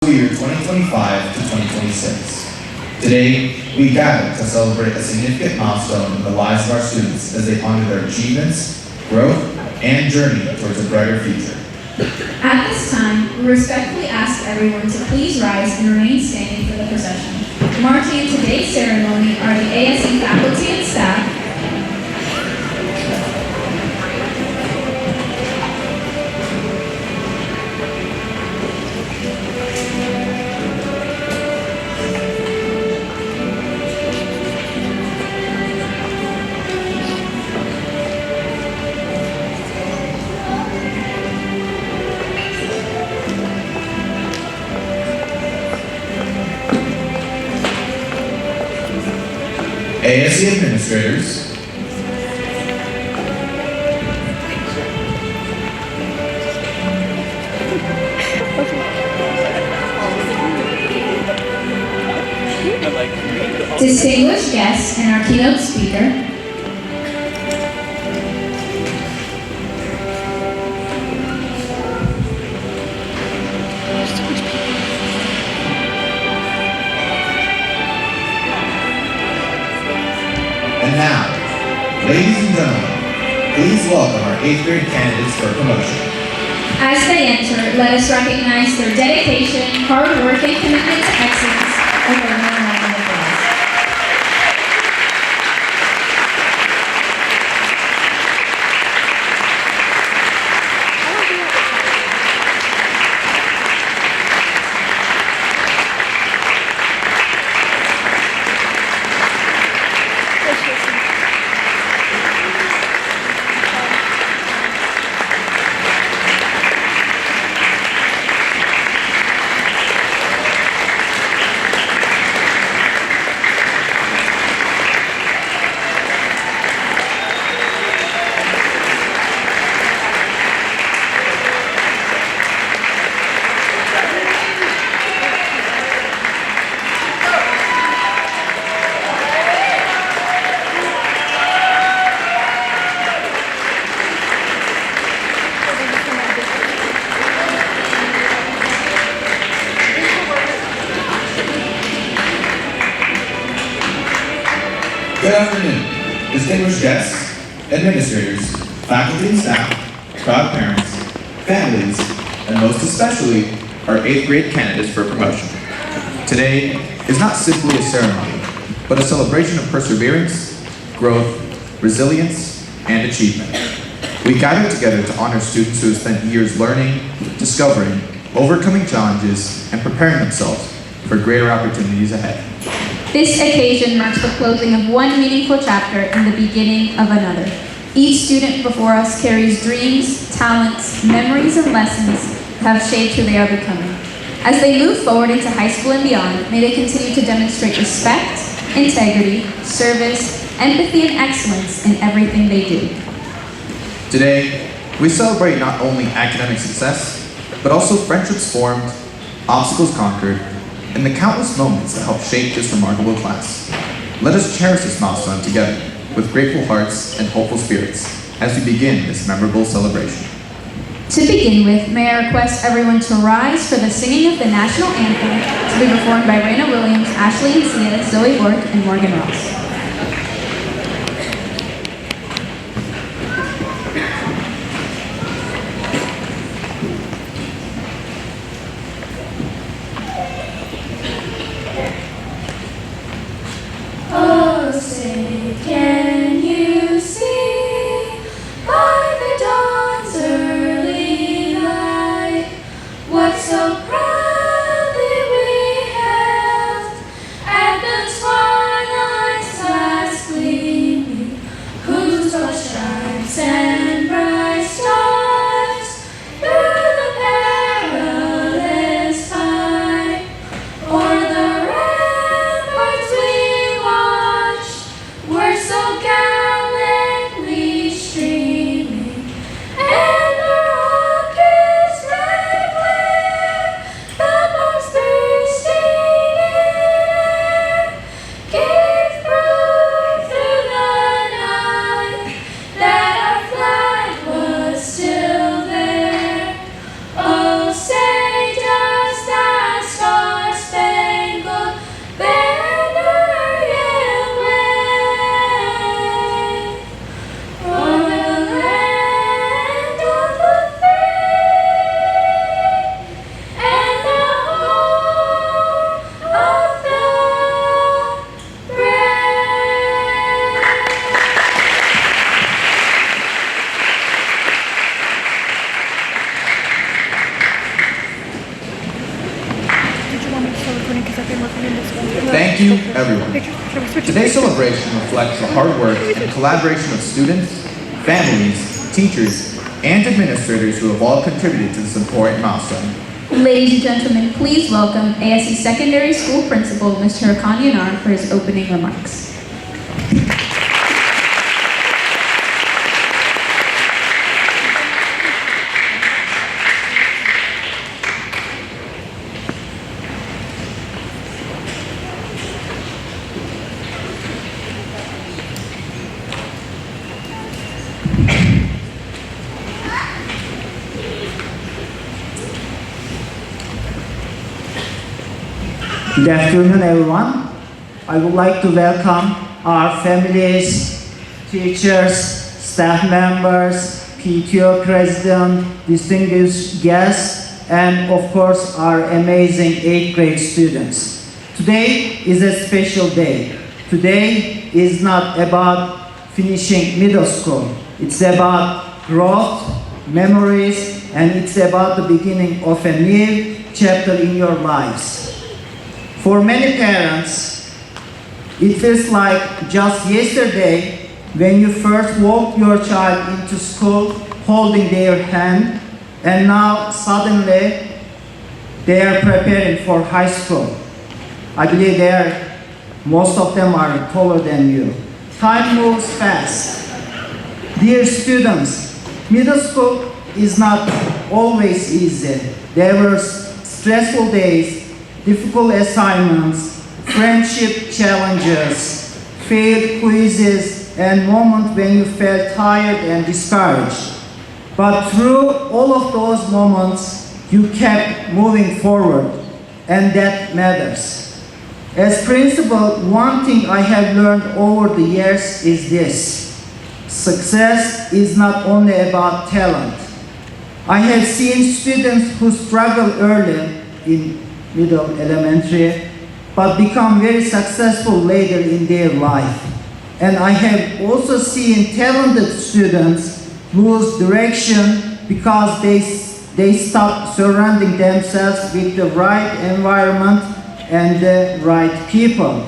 year 2025 to 2026. Today, we gather to celebrate a significant milestone in the lives of our students as they honor their achievements, growth, and journey towards a brighter future. At this time, we respectfully ask everyone to please rise and remain standing for the procession. Marching in today's ceremony are the ASE faculty and staff, ASE administrators, distinguished guests, and our keynote speaker. and now, ladies and gentlemen, please welcome our 8th grade candidates for promotion. As they enter, let us recognize their dedication, hard work, and commitment to excellence with a warm round of applause. Good afternoon, distinguished guests, administrators, faculty and staff, proud parents, families, and most especially, our 8th grade candidates for promotion. Today is not simply a ceremony, but a celebration of perseverance, growth, resilience, and achievement. We gather together to honor students who have spent years learning, discovering, overcoming challenges, and preparing themselves for greater opportunities ahead. This occasion marks the closing of one meaningful chapter and the beginning of another. Each student before us carries dreams, talents, memories, and lessons that have shaped who they are becoming. As they move forward into high school and beyond, may they continue to demonstrate respect, integrity, service, empathy, and excellence in everything they do. Today, we celebrate not only academic success, but also friendships formed, obstacles conquered, and the countless moments that helped shape this remarkable class. Let us cherish this milestone together with grateful hearts and hopeful spirits as we begin this memorable celebration. To begin with, may I request everyone to rise for the singing of the national anthem to be performed by Raina Williams, Ashley Encia, Zoe Bork, and Morgan Ross. Oh, say, can you see by the dawn's early light what so proudly we hailed at the twilight's Thank you, everyone. Today's celebration reflects the hard work and collaboration of students, families, teachers, and administrators who have all contributed to this important milestone. Ladies and gentlemen, please welcome ASE Secondary School Principal, Mr. Hakan Yanar, for his opening remarks. Good afternoon, everyone. I would like to welcome our families, teachers, staff members, PTO president, distinguished guests, and of course our amazing 8th grade students. Today is a special day. Today is not about finishing middle school. It's about growth, memories, and it's about the beginning of a new chapter in your lives. For many parents, it feels like just yesterday when you first walked your child into school holding their hand, and now suddenly they are preparing for high school. I believe most of them are taller than you. Time moves fast. Dear students, middle school is not always easy. There were stressful days, difficult assignments, friendship challenges, failed quizzes, and moments when you felt tired and discouraged. But through all of those moments, you kept moving forward, and that matters. As principal, one thing I have learned over the years is this: success is not only about talent. I have seen students who struggle early in middle, elementary, but become very successful later in their life. And I have also seen talented students lose direction because they stop surrounding themselves with the right environment and the right people.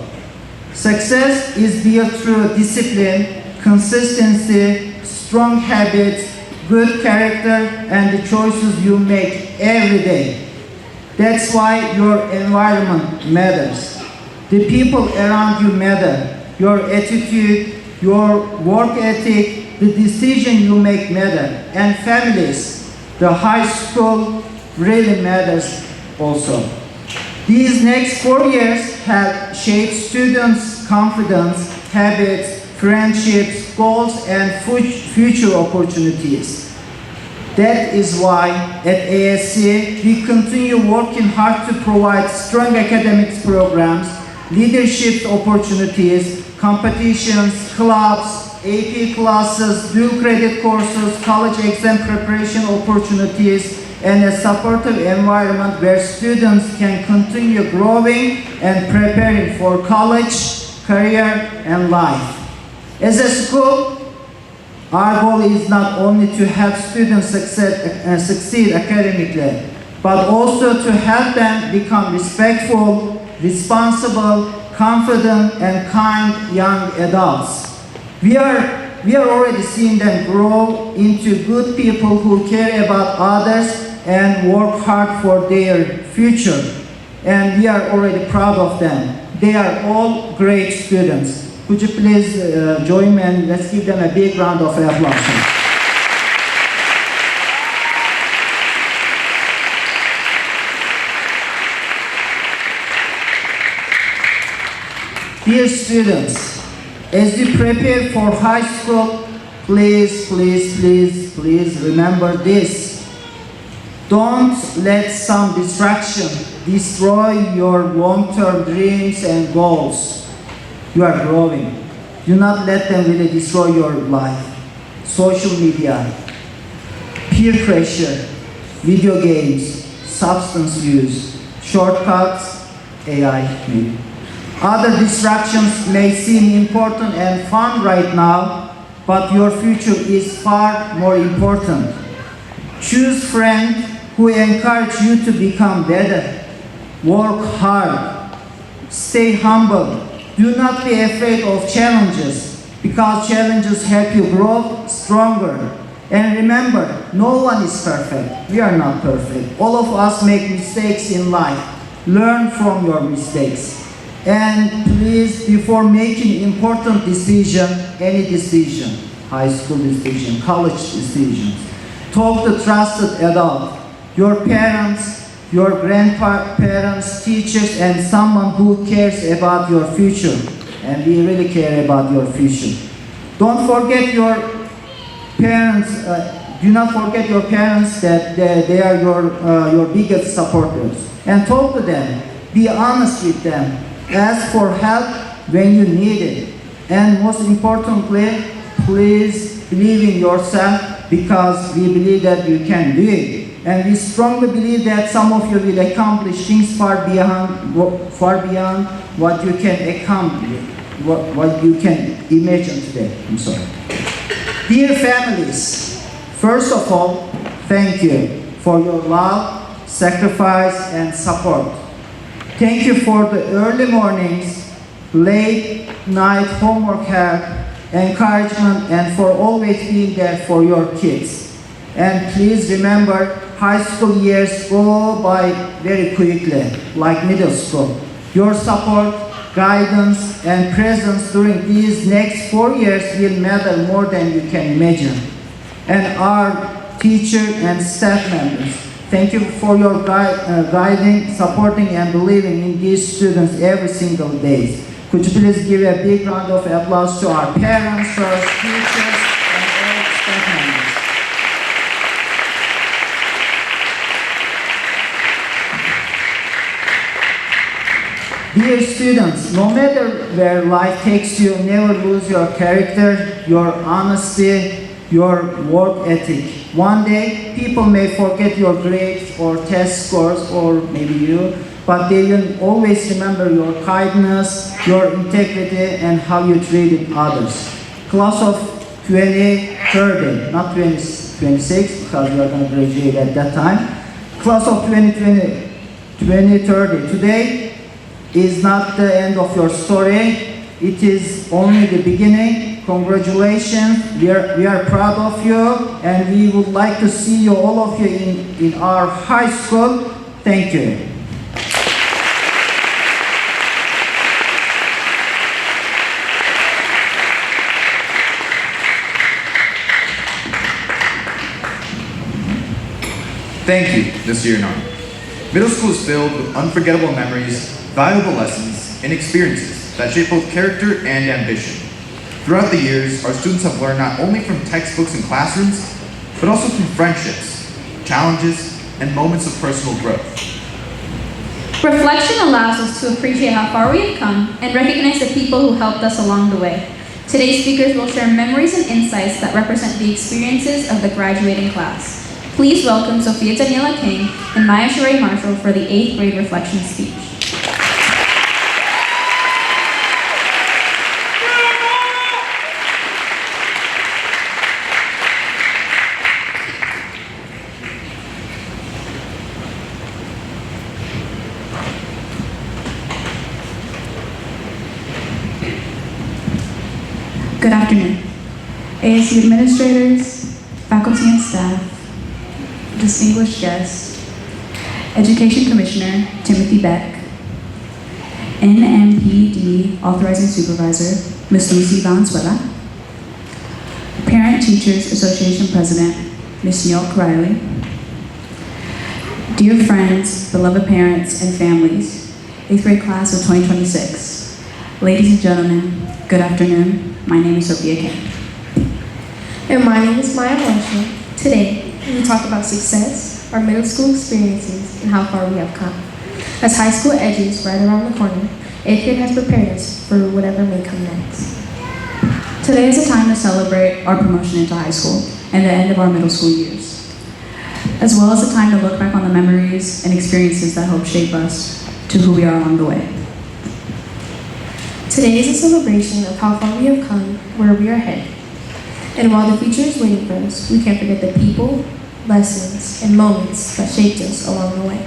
Success is built through discipline, consistency, strong habits, good character, and the choices you make every day. That's why your environment matters. The people around you matter. Your attitude, your work ethic, the decision you make matter. And families, the high school really matters also. These next 4 years have shaped students' confidence, habits, friendships, goals, and future opportunities. That is why at ASE we continue working hard to provide strong academics programs, leadership opportunities, competitions, clubs, AP classes, dual credit courses, college exam preparation opportunities, and a supportive environment where students can continue growing and preparing for college, career, and life. As a school, our goal is not only to help students succeed academically, but also to help them become respectful, responsible, confident, and kind young adults. We are already seeing them grow into good people who care about others and work hard for their future. And we are already proud of them. They are all great students. Could you please join me and let's give them a big round of applause. Dear students, as you prepare for high school, please remember this. Don't let some distraction destroy your long-term dreams and goals. You are growing. Do not let them really destroy your life. Social media, peer pressure, video games, substance use, shortcuts, AI maybe. Other distractions may seem important and fun right now, but your future is far more important. Choose friends who encourage you to become better. Work hard. Stay humble. Do not be afraid of challenges, because challenges help you grow stronger. And remember, no one is perfect. We are not perfect. All of us make mistakes in life. Learn from your mistakes. And please, before making important decision, any decision, high school decision, college decisions, talk to trusted adult, your parents, your grandparents, teachers, and someone who cares about your future. And we really care about your future. Don't forget your parents. Do not forget your parents that they are your biggest supporters. And talk to them. Be honest with them. Ask for help when you need it. And most importantly, please believe in yourself, because we believe that you can do it. And we strongly believe that some of you will accomplish things far beyond what you can accomplish, what you can imagine today. I'm sorry. Dear families, first of all, thank you for your love, sacrifice, and support. Thank you for the early mornings, late night homework help, encouragement, and for always being there for your kids. And please remember, high school years go by very quickly, like middle school. Your support, guidance, and presence during these next 4 years will matter more than you can imagine. And our teacher and staff members, thank you for your guiding, supporting, and believing in these students every single day. Could you please give a big round of applause to our parents, to our teachers, and all staff members. Dear students, no matter where life takes you, never lose your character, your honesty, your work ethic. One day, people may forget your grades or test scores, or maybe you, but they will always remember your kindness, your integrity, and how you treated others. Class of 2030, not 2026, because you are going to graduate at that time. Class of 2030. Today is not the end of your story. It is only the beginning. Congratulations, we are proud of you, and we would like to see you, all of you, in our high school. Thank you. Thank you, Mr. Yanard. Middle school is filled with unforgettable memories, valuable lessons, and experiences that shape both character and ambition. Throughout the years, our students have learned not only from textbooks and classrooms, but also from friendships, challenges, and moments of personal growth. Reflection allows us to appreciate how far we have come and recognize the people who helped us along the way. Today's speakers will share memories and insights that represent the experiences of the graduating class. Please welcome Sophia Daniela King and Maya Sheree Marshall for the 8th grade reflection speech. Good afternoon. ASE administrators, faculty and staff, distinguished guests, Education Commissioner Timothy Beck, NMPD Authorizing Supervisor Ms. Lucy Valenzuela, Parent Teachers Association President Ms. York Riley, dear friends, beloved parents, and families, 8th grade class of 2026, ladies and gentlemen, good afternoon. My name is Sophia King. And my name is Maya Marshall. Today, we will talk about success, our middle school experiences, and how far we have come. As high school edges right around the corner, 8th grade has prepared us for whatever may come next. Today is a time to celebrate our promotion into high school and the end of our middle school years, as well as a time to look back on the memories and experiences that helped shape us to who we are along the way. Today is a celebration of how far we have come, where we are headed. And while the future is waiting for us, we can't forget the people, lessons, and moments that shaped us along the way.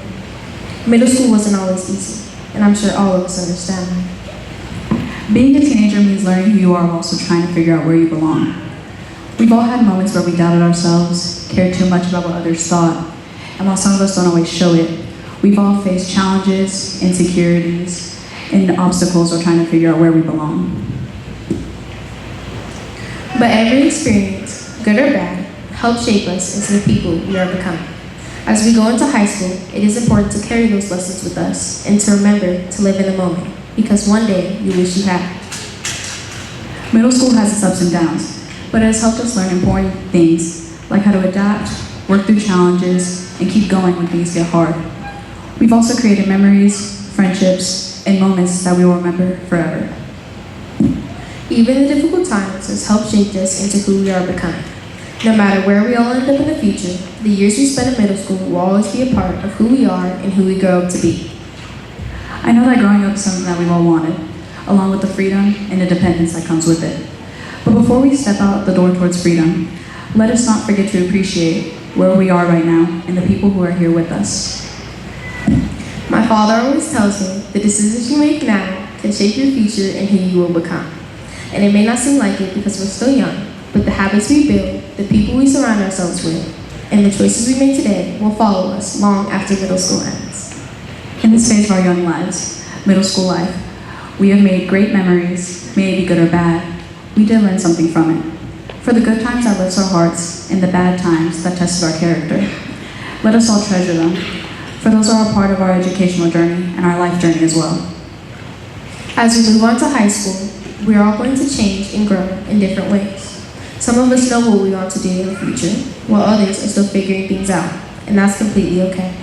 Middle school wasn't always easy, and I'm sure all of us understand that. Being a teenager means learning who you are while also trying to figure out where you belong. We've all had moments where we doubted ourselves, cared too much about what others thought, and while some of us don't always show it, we've all faced challenges, insecurities, and obstacles while trying to figure out where we belong. But every experience, good or bad, helps shape us into the people we are becoming. As we go into high school, it is important to carry those lessons with us and to remember to live in the moment, because one day you wish you had. Middle school has its ups and downs, but it has helped us learn important things like how to adapt, work through challenges, and keep going when things get hard. We've also created memories, friendships, and moments that we will remember forever. Even the difficult times has helped shape us into who we are becoming. No matter where we all end up in the future, the years we spend in middle school will always be a part of who we are and who we grow up to be. I know that growing up is something that we've all wanted, along with the freedom and independence that comes with it. But before we step out the door towards freedom, let us not forget to appreciate where we are right now and the people who are here with us. My father always tells me the decisions you make now can shape your future and who you will become. And it may not seem like it because we're still young, but the habits we build, the people we surround ourselves with, and the choices we make today will follow us long after middle school ends. In this phase of our young lives, middle school life, we have made great memories, may it be good or bad. We did learn something from it. For the good times that lifts our hearts, and the bad times that tested our character. Let us all treasure them, for those are a part of our educational journey and our life journey as well. As we move on to high school, we are all going to change and grow in different ways. Some of us know what we want to do in the future, while others are still figuring things out, and that's completely okay.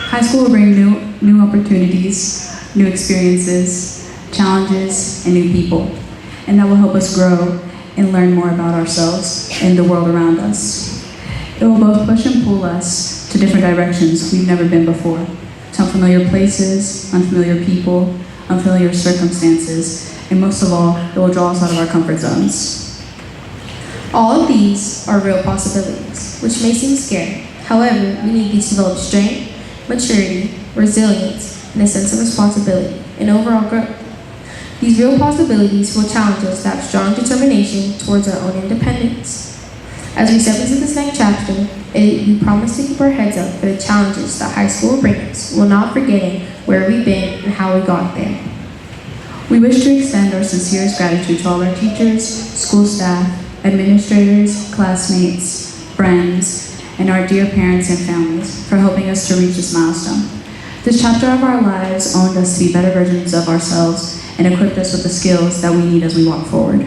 High school will bring new opportunities, new experiences, challenges, and new people, and that will help us grow and learn more about ourselves and the world around us. It will both push and pull us to different directions we've never been before, to unfamiliar places, unfamiliar people, unfamiliar circumstances, and most of all, it will draw us out of our comfort zones. All of these are real possibilities, which may seem scary. However, we need to develop strength, maturity, resilience, and a sense of responsibility, and overall growth. These real possibilities will challenge us to have strong determination towards our own independence. As we step into this next chapter, we promise to keep our heads up for the challenges that high school will bring us, while not forgetting where we've been and how we got there. We wish to extend our sincerest gratitude to all our teachers, school staff, administrators, classmates, friends, and our dear parents and families for helping us to reach this milestone. This chapter of our lives owned us to be better versions of ourselves and equipped us with the skills that we need as we walk forward.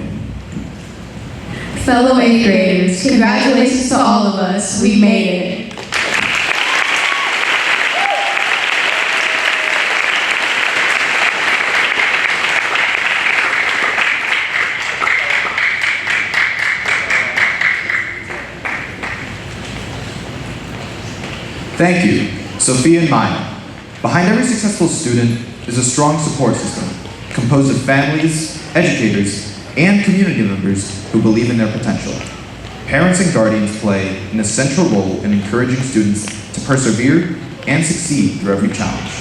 Fellow 8th graders, congratulations to all of us. We made it. Thank you, Sophia and Maya. Behind every successful student is a strong support system composed of families, educators, and community members who believe in their potential. Parents and guardians play an essential role in encouraging students to persevere and succeed through every challenge.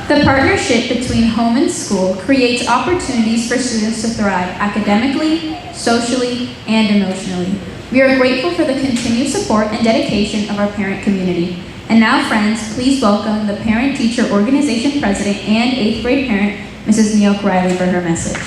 The partnership between home and school creates opportunities for students to thrive academically, socially, and emotionally. We are grateful for the continued support and dedication of our parent community. And now, friends, please welcome the Parent-Teacher Organization President and 8th grade parent, Mrs. Neil Riley, for her message.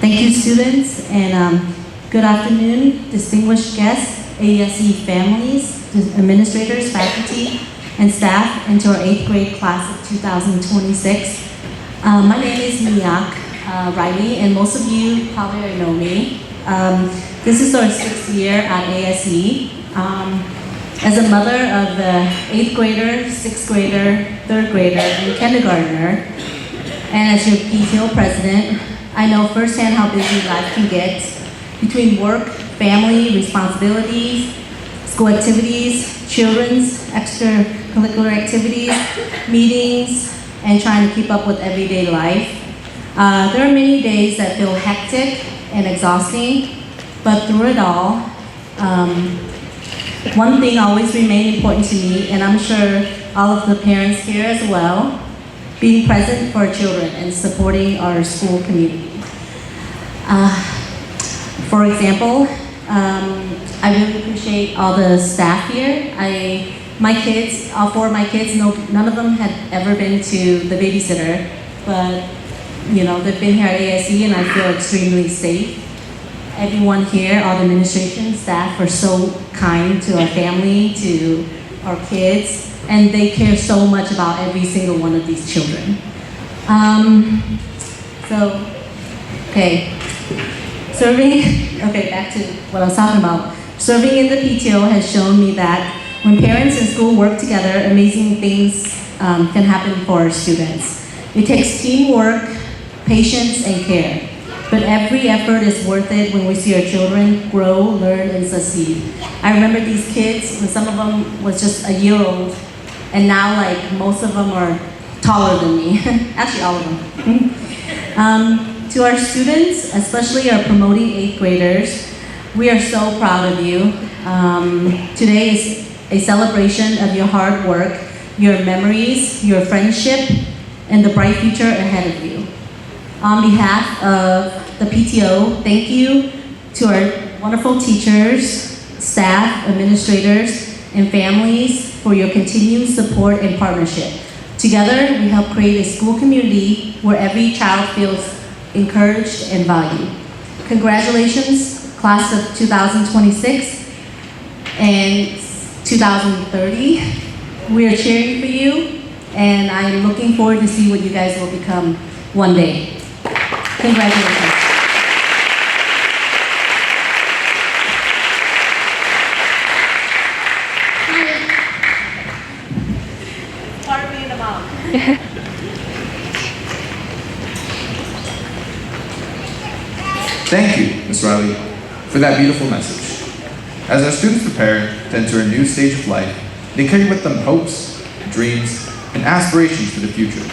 Thank you, students, and good afternoon, distinguished guests, ASE families, administrators, faculty, and staff, and to our 8th grade class of 2026. My name is Neil Riley, and most of you probably already know me. This is our 6th year at ASE. As a mother of the 8th grader, 6th grader, 3rd grader, and kindergartner, and as your PTO president, I know firsthand how busy life can get between work, family, responsibilities, school activities, children's extracurricular activities, meetings, and trying to keep up with everyday life. There are many days that feel hectic and exhausting, but through it all, one thing always remained important to me, and I'm sure all of the parents here as well, being present for our children and supporting our school community. For example, I really appreciate all the staff here. My kids, all four of my kids, none of them had ever been to the babysitter, but you know, they've been here at ASE and I feel extremely safe. Everyone here, all the administration staff are so kind to our family, to our kids, and they care so much about every single one of these children. Back to what I was talking about. Serving in the PTO has shown me that when parents and school work together, amazing things can happen for our students. It takes teamwork, patience, and care. But every effort is worth it when we see our children grow, learn, and succeed. I remember these kids, when some of them was just a year old, and now like most of them are taller than me. Actually, all of them. To our students, especially our promoting 8th graders, we are so proud of you. Today is a celebration of your hard work, your memories, your friendship, and the bright future ahead of you. On behalf of the PTO, thank you to our wonderful teachers, staff, administrators, and families for your continued support and partnership. Together, we help create a school community where every child feels encouraged and valued. Congratulations, class of 2026 and 2030. We are cheering for you, and I'm looking forward to see what you guys will become one day. Congratulations. Thank you, Ms. Riley, for that beautiful message. As our students prepare to enter a new stage of life, they carry with them hopes, dreams, and aspirations for the future.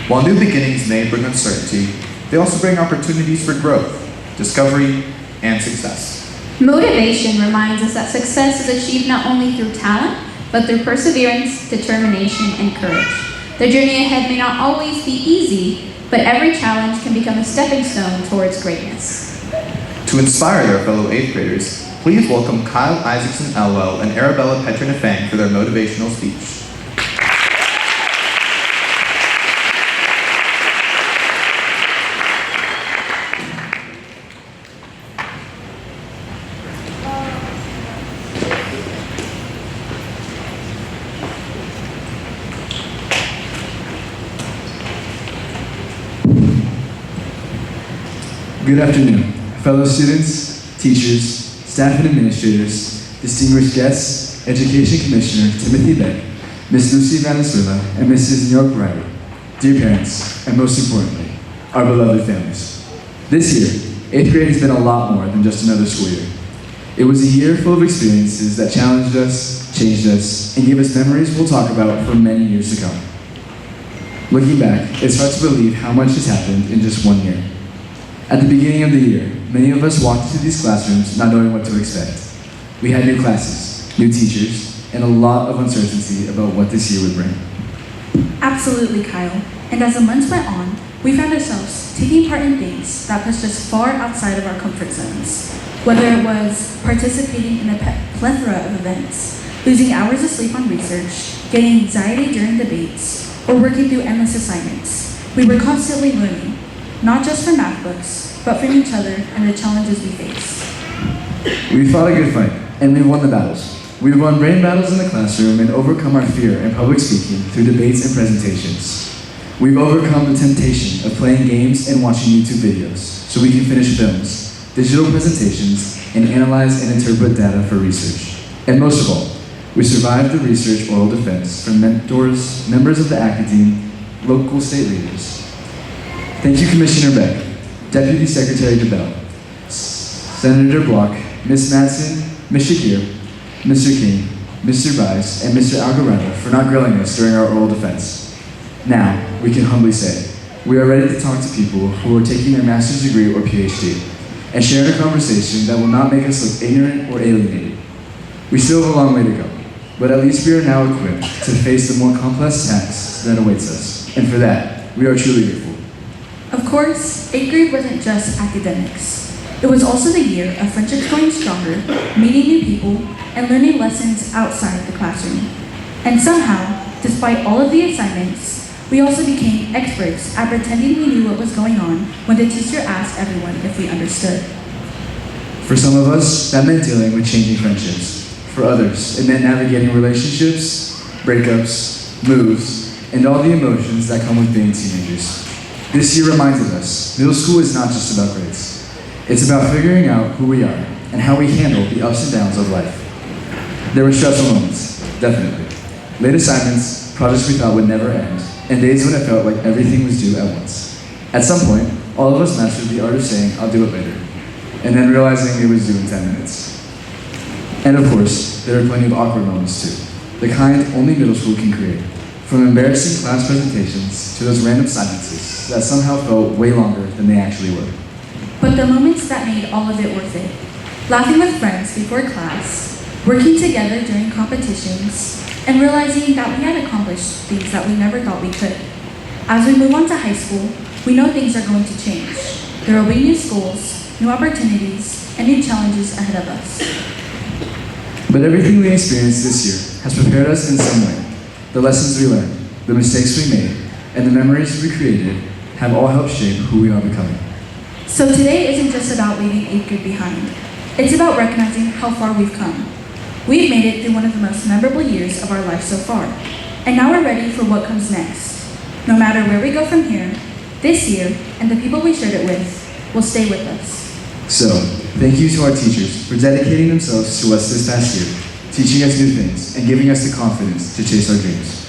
While new beginnings may bring uncertainty, they also bring opportunities for growth, discovery, and success. Motivation reminds us that success is achieved not only through talent, but through perseverance, determination, and courage. The journey ahead may not always be easy, but every challenge can become a stepping stone towards greatness. To inspire their fellow 8th graders, please welcome Kyle Isaacson Elwell and Arabella Petronafang for their motivational speech. Good afternoon, fellow students, teachers, staff and administrators, distinguished guests, Education Commissioner Timothy Beck, Ms. Lucy Valenzuela, and Mrs. New York Riley, dear parents, and most importantly, our beloved families. This year, 8th grade has been a lot more than just another school year. It was a year full of experiences that challenged us, changed us, and gave us memories we'll talk about for many years to come. Looking back, it's hard to believe how much has happened in just 1 year. At the beginning of the year, many of us walked into these classrooms not knowing what to expect. We had new classes, new teachers, and a lot of uncertainty about what this year would bring. Absolutely, Kyle. And as the months went on, we found ourselves taking part in things that pushed us far outside of our comfort zones. Whether it was participating in a plethora of events, losing hours of sleep on research, getting anxiety during debates, or working through endless assignments, we were constantly learning, not just from math books, but from each other and the challenges we face. We fought a good fight, and we won the battles. We won brain battles in the classroom and overcome our fear in public speaking through debates and presentations. We've overcome the temptation of playing games and watching YouTube videos so we can finish films, digital presentations, and analyze and interpret data for research. And most of all, we survived the research oral defense from mentors, members of the academe, local state leaders. Thank you, Commissioner Beck, Deputy Secretary DeBell, Senator Block, Ms. Madsen, Ms. Shakir, Mr. King, Mr. Bice, and Mr. Algarella for not grilling us during our oral defense. Now, we can humbly say, we are ready to talk to people who are taking their master's degree or PhD and share a conversation that will not make us look ignorant or alienated. We still have a long way to go, but at least we are now equipped to face the more complex task that awaits us, and for that, we are truly grateful. Of course, 8th grade wasn't just academics. It was also the year of friendships growing stronger, meeting new people, and learning lessons outside the classroom. And somehow, despite all of the assignments, we also became experts at pretending we knew what was going on when the teacher asked everyone if we understood. For some of us, that meant dealing with changing friendships. For others, it meant navigating relationships, breakups, moves, and all the emotions that come with being teenagers. This year reminded us, middle school is not just about grades. It's about figuring out who we are and how we handle the ups and downs of life. There were stressful moments, definitely. Late assignments, projects we thought would never end, and days when it felt like everything was due at once. At some point, all of us mastered the art of saying, I'll do it later, and then realizing it was due in 10 minutes. And of course, there are plenty of awkward moments too, the kind only middle school can create. From embarrassing class presentations to those random silences that somehow felt way longer than they actually were. But the moments that made all of it worth it. Laughing with friends before class, working together during competitions, and realizing that we had accomplished things that we never thought we could. As we move on to high school, we know things are going to change. There will be new schools, new opportunities, and new challenges ahead of us. But everything we experienced this year has prepared us in some way. The lessons we learned, the mistakes we made, and the memories we created have all helped shape who we are becoming. So today isn't just about leaving 8th grade behind. It's about recognizing how far we've come. We've made it through one of the most memorable years of our life so far. And now we're ready for what comes next. No matter where we go from here, this year, and the people we shared it with, will stay with us. So, thank you to our teachers for dedicating themselves to us this past year, teaching us new things, and giving us the confidence to chase our dreams.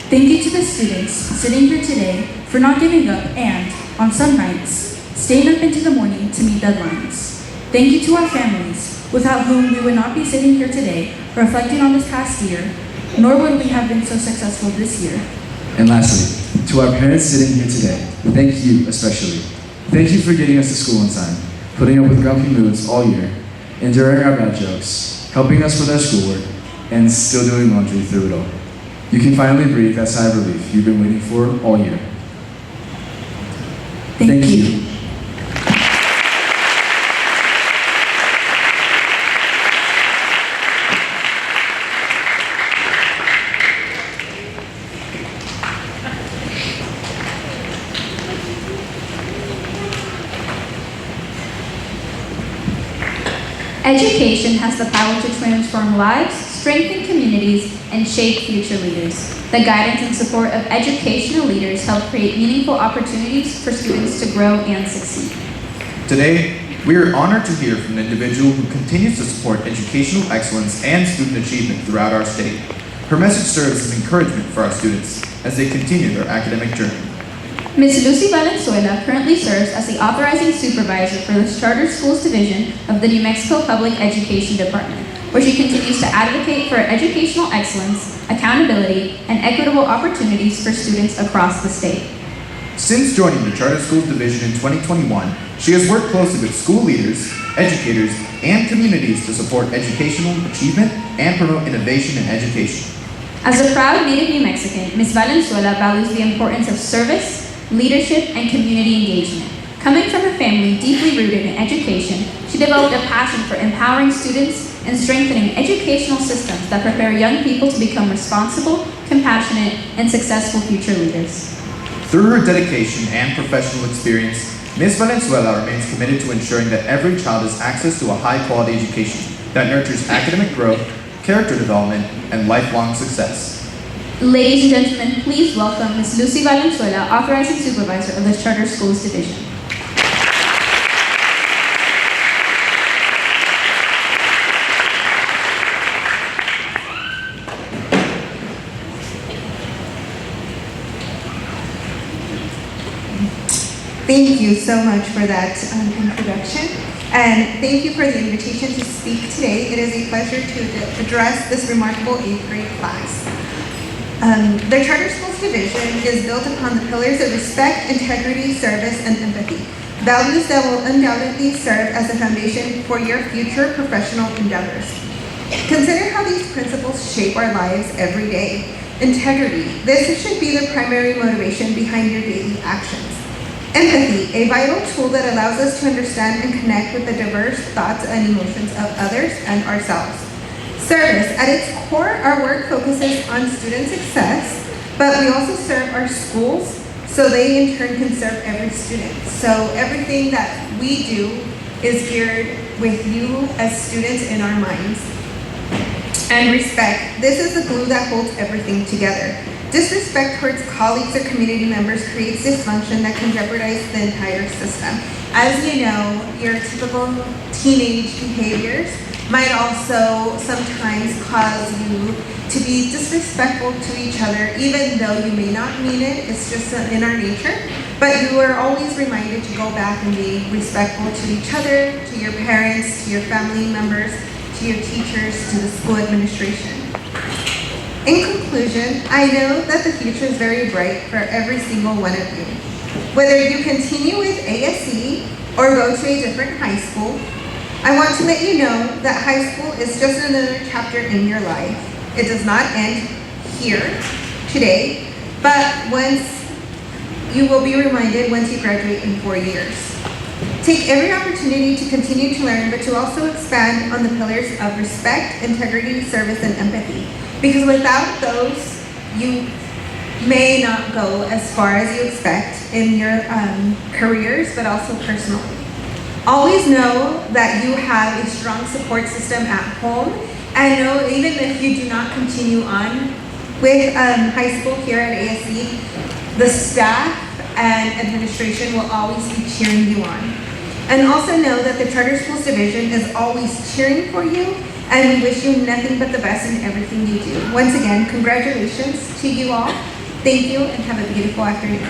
Thank you to the students sitting here today for not giving up and, on some nights, staying up into the morning to meet deadlines. Thank you to our families, without whom we would not be sitting here today reflecting on this past year, nor would we have been so successful this year. And lastly, to our parents sitting here today, thank you especially. Thank you for getting us to school on time, putting up with grumpy moods all year, enduring our bad jokes, helping us with our schoolwork, and still doing laundry through it all. You can finally breathe that sigh of relief you've been waiting for all year. Thank you. Education has the power to transform lives, strengthen communities, and shape future leaders. The guidance and support of educational leaders help create meaningful opportunities for students to grow and succeed. Today, we are honored to hear from an individual who continues to support educational excellence and student achievement throughout our state. Her message serves as encouragement for our students as they continue their academic journey. Ms. Lucy Valenzuela currently serves as the authorizing supervisor for the Charter Schools Division of the New Mexico Public Education Department, where she continues to advocate for educational excellence, accountability, and equitable opportunities for students across the state. Since joining the Charter Schools Division in 2021, she has worked closely with school leaders, educators, and communities to support educational achievement and promote innovation in education. As a proud native New Mexican, Ms. Valenzuela values the importance of service, leadership, and community engagement. Coming from a family deeply rooted in education, she developed a passion for empowering students and strengthening educational systems that prepare young people to become responsible, compassionate, and successful future leaders. Through her dedication and professional experience, Ms. Valenzuela remains committed to ensuring that every child has access to a high-quality education that nurtures academic growth, character development, and lifelong success. Ladies and gentlemen, please welcome Ms. Lucy Valenzuela, authorizing supervisor of the Charter Schools Division. Thank you so much for that introduction. And thank you for the invitation to speak today. It is a pleasure to address this remarkable 8th grade class. The Charter Schools Division is built upon the pillars of respect, integrity, service, and empathy. Values that will undoubtedly serve as a foundation for your future professional endeavors. Consider how these principles shape our lives every day. Integrity. This should be the primary motivation behind your daily actions. Empathy, a vital tool that allows us to understand and connect with the diverse thoughts and emotions of others and ourselves. Service. At its core, our work focuses on student success, but we also serve our schools so they in turn can serve every student. So everything that we do is geared with you as students in our minds. And respect. This is the glue that holds everything together. Disrespect towards colleagues or community members creates dysfunction that can jeopardize the entire system. As you know, your typical teenage behaviors might also sometimes cause you to be disrespectful to each other, even though you may not mean it. It's just in our nature. But you are always reminded to go back and be respectful to each other, to your parents, to your family members, to your teachers, to the school administration. In conclusion, I know that the future is very bright for every single one of you. Whether you continue with ASE or go to a different high school, I want to let you know that high school is just another chapter in your life. It does not end here, today, but you will be reminded once you graduate in 4 years. Take every opportunity to continue to learn, but to also expand on the pillars of respect, integrity, service, and empathy. Because without those, you may not go as far as you expect in your careers, but also personally. Always know that you have a strong support system at home, and know even if you do not continue on with high school here at ASE, the staff and administration will always be cheering you on. And also know that the Charter Schools Division is always cheering for you, and we wish you nothing but the best in everything you do. Once again, congratulations to you all. Thank you, and have a beautiful afternoon.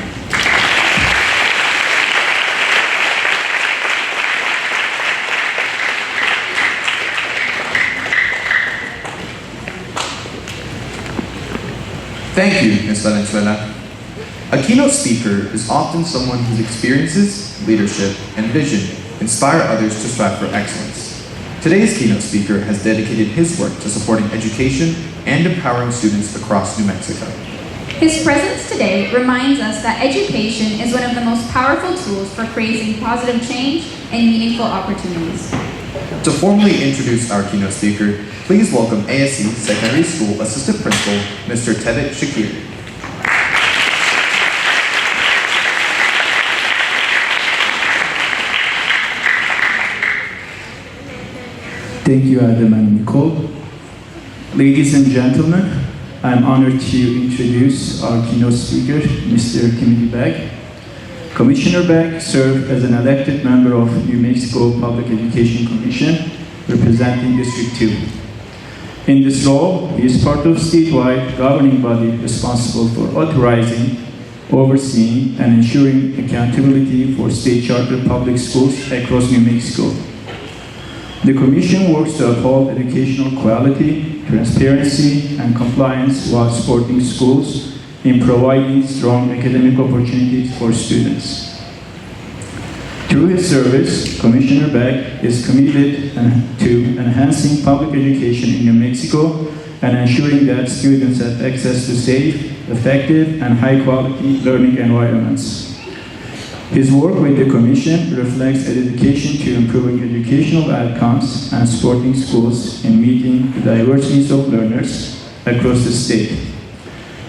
Thank you, Ms. Valenzuela. A keynote speaker is often someone whose experiences, leadership, and vision inspire others to strive for excellence. Today's keynote speaker has dedicated his work to supporting education and empowering students across New Mexico. His presence today reminds us that education is one of the most powerful tools for creating positive change and meaningful opportunities. To formally introduce our keynote speaker, please welcome ASE Secondary School Assistant Principal, Mr. Tevit Shakir. Thank you, Adam and Nicole. Ladies and gentlemen, I'm honored to introduce our keynote speaker, Mr. Timothy Begg. Commissioner Begg served as an elected member of New Mexico Public Education Commission, representing District 2. In this role, he is part of statewide governing body responsible for authorizing, overseeing, and ensuring accountability for state charter public schools across New Mexico. The Commission works to uphold educational quality, transparency, and compliance while supporting schools in providing strong academic opportunities for students. Through his service, Commissioner Begg is committed to enhancing public education in New Mexico and ensuring that students have access to safe, effective, and high-quality learning environments. His work with the Commission reflects a dedication to improving educational outcomes and supporting schools in meeting the diverse needs of learners across the state.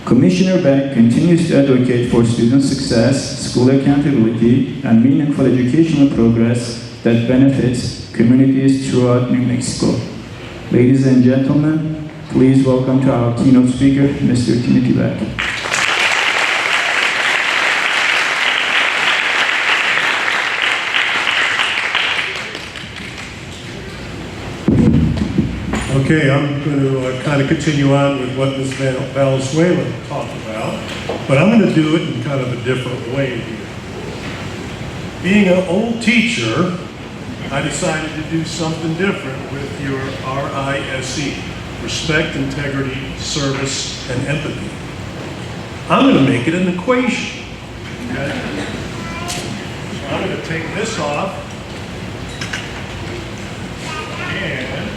Commissioner Begg continues to advocate for student success, school accountability, and meaningful educational progress that benefits communities throughout New Mexico. Ladies and gentlemen, please welcome to our keynote speaker, Mr. Timothy Begg. Okay, I'm going to kind of continue on with what Ms. Valenzuela talked about, but I'm going to do it in kind of a different way here. Being an old teacher, I decided to do something different with your RISE, respect, integrity, service, and empathy. I'm going to make it an equation. Okay? So I'm going to take this off, and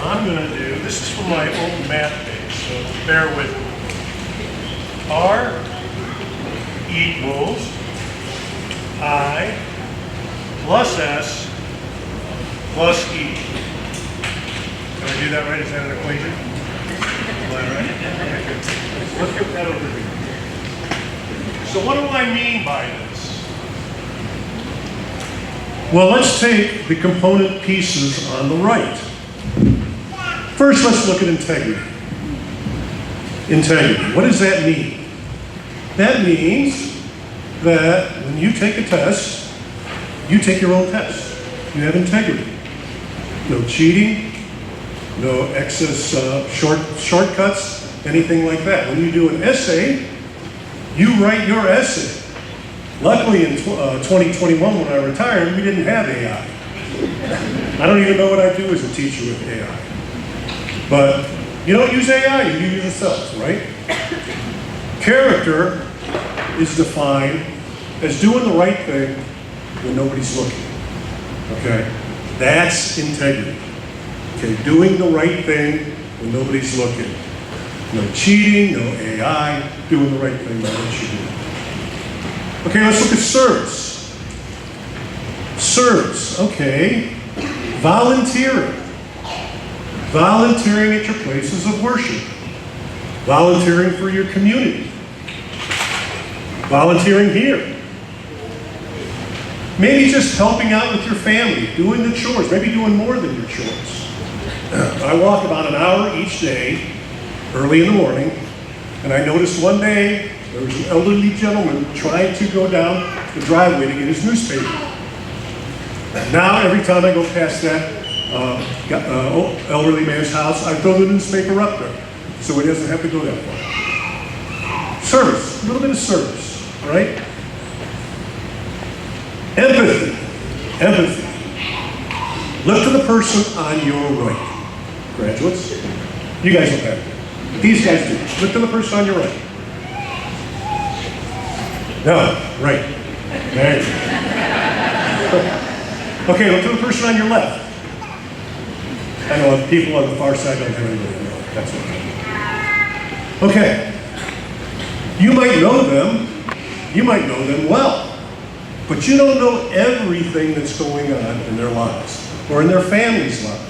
I'm going to do, this is from my old math page, so bear with me. R equals I plus S plus E. Can I do that right? Is that an equation? Is that right? Okay. Let's get that over here. So what do I mean by this? Well, let's take the component pieces on the right. First, let's look at integrity. Integrity. What does that mean? That means that when you take a test, you take your own test. You have integrity. No cheating, no excess shortcuts, anything like that. When you do an essay, you write your essay. Luckily in 2021 when I retired, we didn't have AI. I don't even know what I do as a teacher with AI. But you don't use AI, you use yourself, right? Character is defined as doing the right thing when nobody's looking. Okay? That's integrity. Okay, doing the right thing when nobody's looking. No cheating, no AI, doing the right thing by what you do. Okay, let's look at service. Service, okay. Volunteering. Volunteering at your places of worship. Volunteering for your community. Volunteering here. Maybe just helping out with your family, doing the chores, maybe doing more than your chores. I walk about an hour each day, early in the morning, and I noticed one day there was an elderly gentleman trying to go down the driveway to get his newspaper. Now, every time I go past that elderly man's house, I throw the newspaper up there, so he doesn't have to go that far. Service, a little bit of service, right? Empathy, empathy. Look to the person on your right. Graduates, you guys don't have it. These guys do. Look to the person on your right. No, right. There you go. Okay, look to the person on your left. I know people on the far side don't have anybody know. That's okay. Okay. You might know them. You might know them well. But you don't know everything that's going on in their lives or in their families' lives.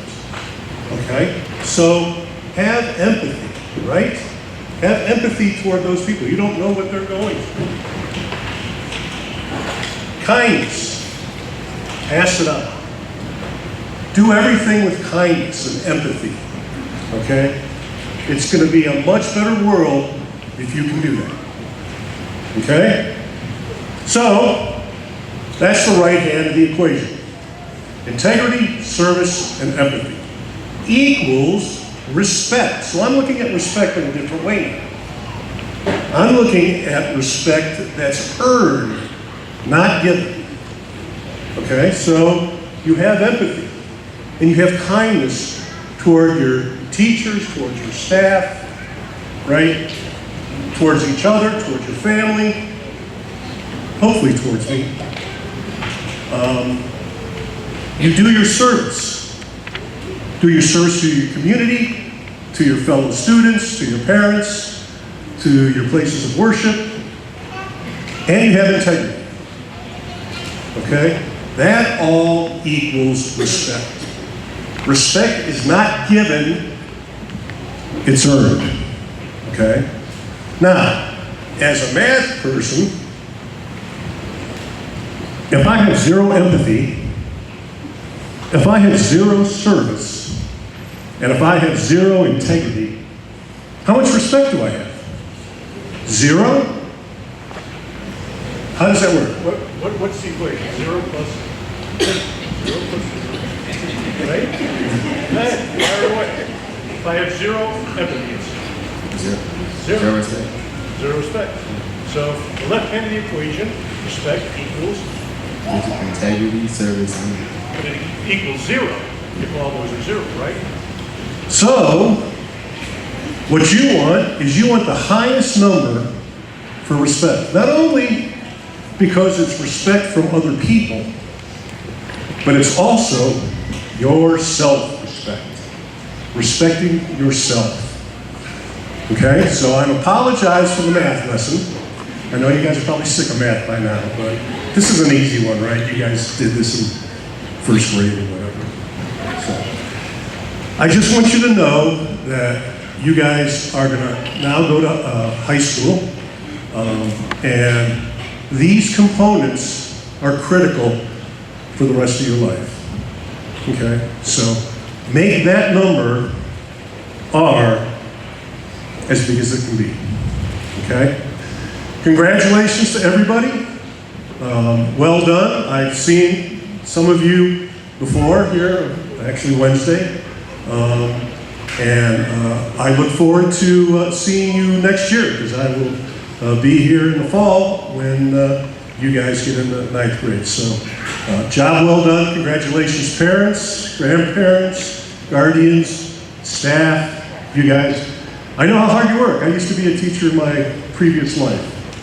Okay? So have empathy, right? Have empathy toward those people. You don't know what they're going through. Kindness. Pass it on. Do everything with kindness and empathy. Okay? It's going to be a much better world if you can do that. Okay? So, that's the right hand of the equation. Integrity, service, and empathy equals respect. So I'm looking at respect in a different way now. I'm looking at respect that's earned, not given. Okay, so you have empathy, and you have kindness toward your teachers, towards your staff, right? Towards each other, towards your family, hopefully towards me. You do your service. Do your service to your community, to your fellow students, to your parents, to your places of worship, and you have integrity. Okay? That all equals respect. Respect is not given, it's earned. Okay? Now, as a math person, if I have zero empathy, if I have zero service, and if I have zero integrity, how much respect do I have? Zero? How does that work? What's the equation? 0 plus 0 plus 0. Right? Fire away. If I have zero empathy, it's zero respect. Zero respect. So the left hand of the equation, respect equals integrity, service, and And it equals 0 if all those are 0, right? So, what you want is you want the highest number for respect. Not only because it's respect from other people, but it's also your self-respect. Respecting yourself. Okay? So I apologize for the math lesson. I know you guys are probably sick of math by now, but this is an easy one, right? You guys did this in first grade or whatever. So I just want you to know that you guys are going to now go to high school, and these components are critical for the rest of your life. Okay? So make that number R as big as it can be. Okay? Congratulations to everybody. Well done. I've seen some of you before here, actually Wednesday. And I look forward to seeing you next year, because I will be here in the fall when you guys get into 9th grade. So job well done. Congratulations, parents, grandparents, guardians, staff, you guys. I know how hard you work. I used to be a teacher in my previous life,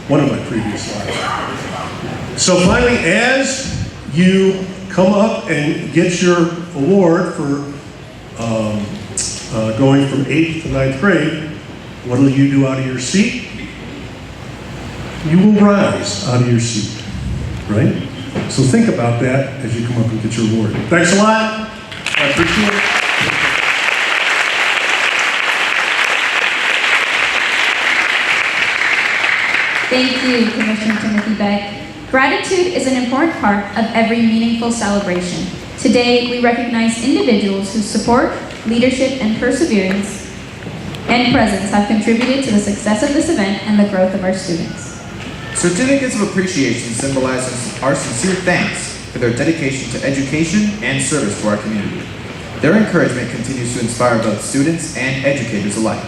one of my previous lives. So finally, as you come up and get your award for going from 8th to 9th grade, what will you do out of your seat? You will rise out of your seat, right? So think about that as you come up and get your award. Thanks a lot. I appreciate it. Thank you, Commissioner Timothy Beck. Gratitude is an important part of every meaningful celebration. Today, we recognize individuals whose support, leadership, and perseverance and presence have contributed to the success of this event and the growth of our students. certificates of appreciation symbolize our sincere thanks for their dedication to education and service to our community. Their encouragement continues to inspire both students and educators alike.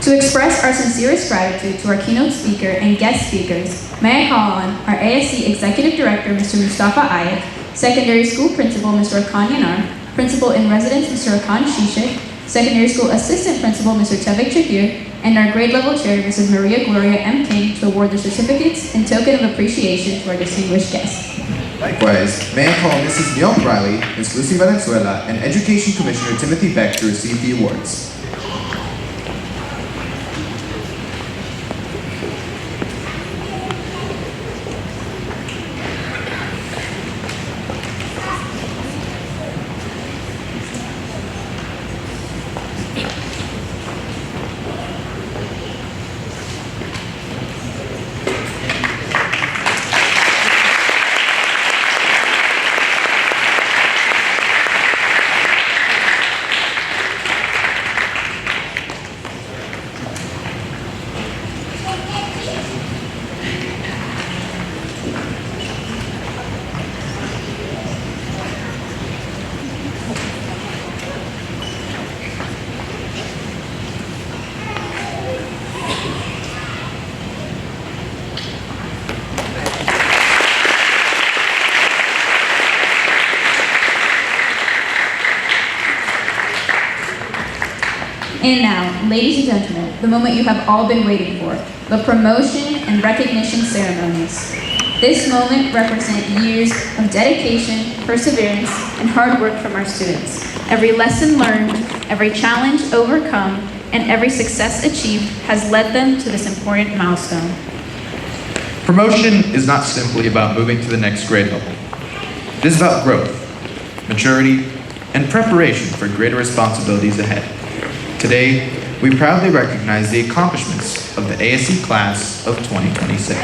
To express our sincerest gratitude to our keynote speaker and guest speakers, may I call on our ASE Executive Director, Mr. Mustafa Ayat, Secondary School Principal, Mr. Akan Yanar, Principal in Residence, Mr. Akan Shishik, Secondary School Assistant Principal, Mr. Tevik Chakir, and our grade level chair, Mrs. Maria Gloria M. King, to award the certificates in token of appreciation to our distinguished guests. Likewise, may I call Mrs. Nyok Riley, Ms. Lucy Valenzuela, and Education Commissioner Timothy Beck to receive the awards. And now, ladies and gentlemen, the moment you have all been waiting for, the promotion and recognition ceremonies. This moment represents years of dedication, perseverance, and hard work from our students. Every lesson learned, every challenge overcome, and every success achieved has led them to this important milestone. Promotion is not simply about moving to the next grade level. It is about growth, maturity, and preparation for greater responsibilities ahead. Today, we proudly recognize the accomplishments of the ASE class of 2026.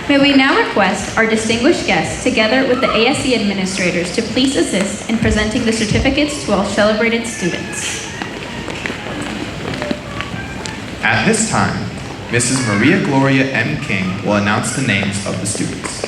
May we now request our distinguished guests, together with the ASE administrators, to please assist in presenting the certificates to all celebrated students. At this time, Mrs. Maria Gloria M. King will announce the names of the students.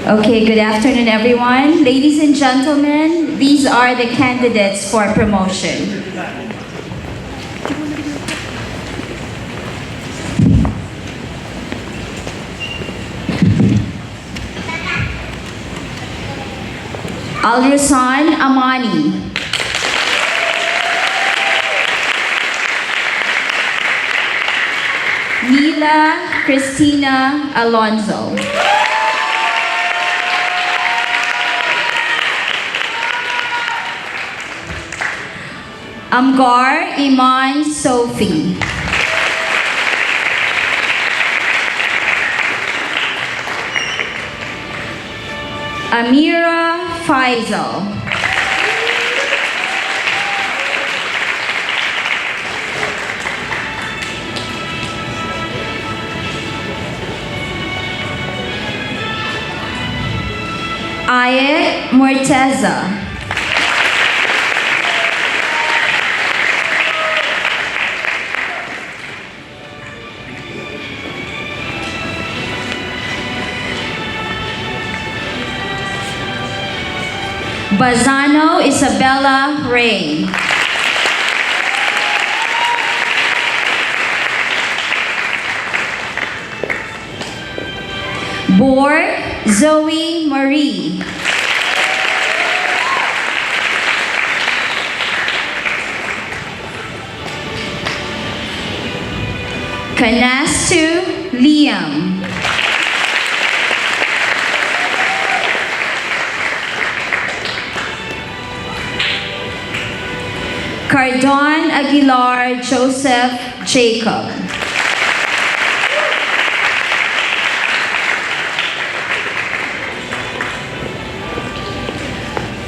Okay, good afternoon, everyone. Ladies and gentlemen, these are the candidates for promotion. Alrusan Amani. Nila Christina Alonzo. Amgar Iman Sophie. Amira Faisal. Ayet Morteza. Bazano Isabella Ray. Borg Zoe Marie. Canastu Liam. Cardon Aguilar Joseph Jacob.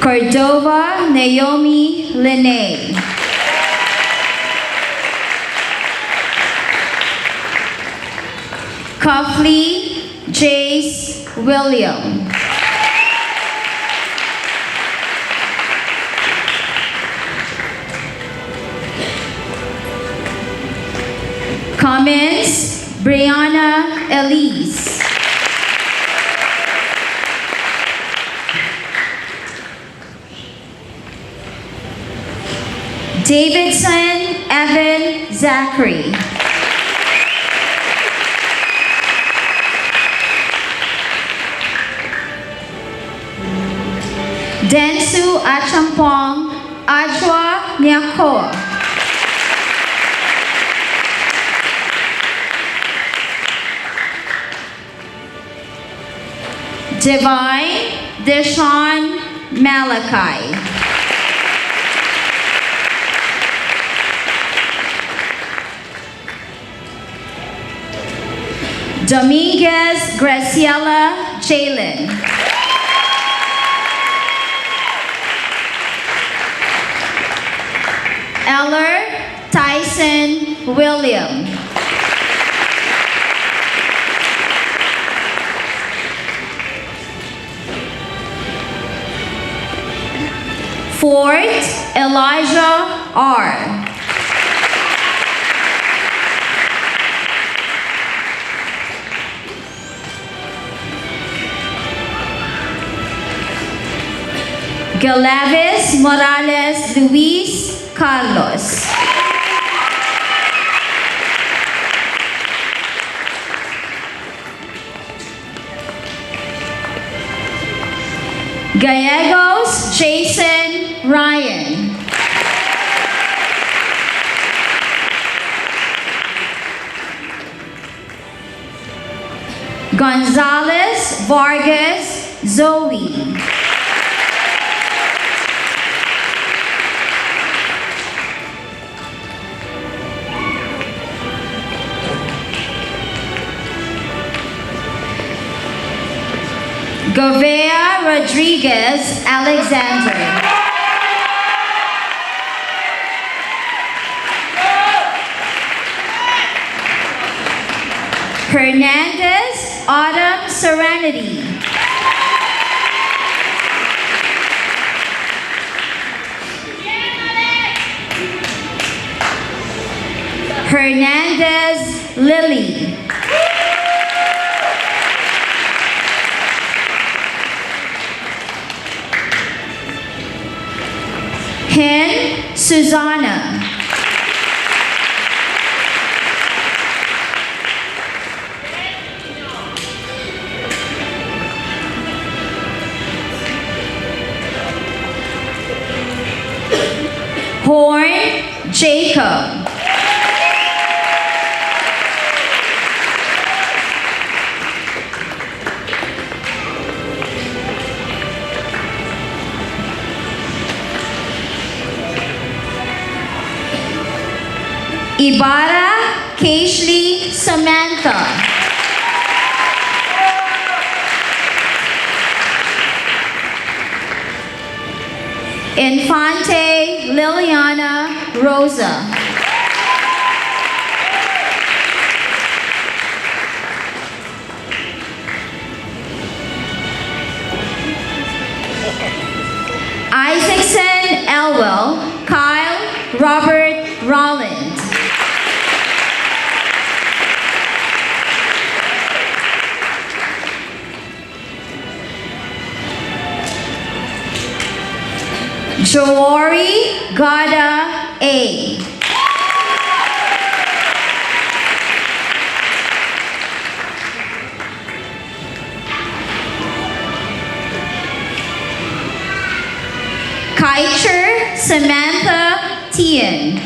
Cordova Naomi Lene. Coughley Jace William. Comments, Brianna Elise. Davidson Evan Zachary. Densu Achampong Ajwa Nyakoa. Divine Deshaun Malachi. Dominguez Graciela Jalen. Eller Tyson William. Fort Elijah R. Galavis Morales Luis Carlos. Gallegos Jason Ryan. Gonzalez Vargas Zoe. Govea Rodriguez Alexander. Hernandez Autumn Serenity. Hernandez Lily. Ken Susanna. Horn Jacob. Ibarra Cashley Samantha. Infante Liliana Rosa. Isaacson Elwell Kyle Robert Rolland. Joori Gada A. Kaicher Samantha Tien.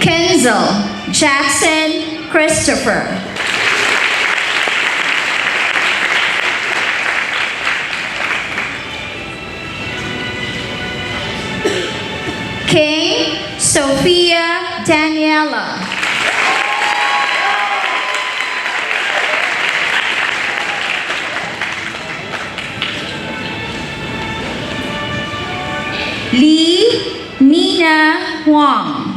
Kenzel Jackson Christopher. King Sophia Daniela. Lee Nina Huang.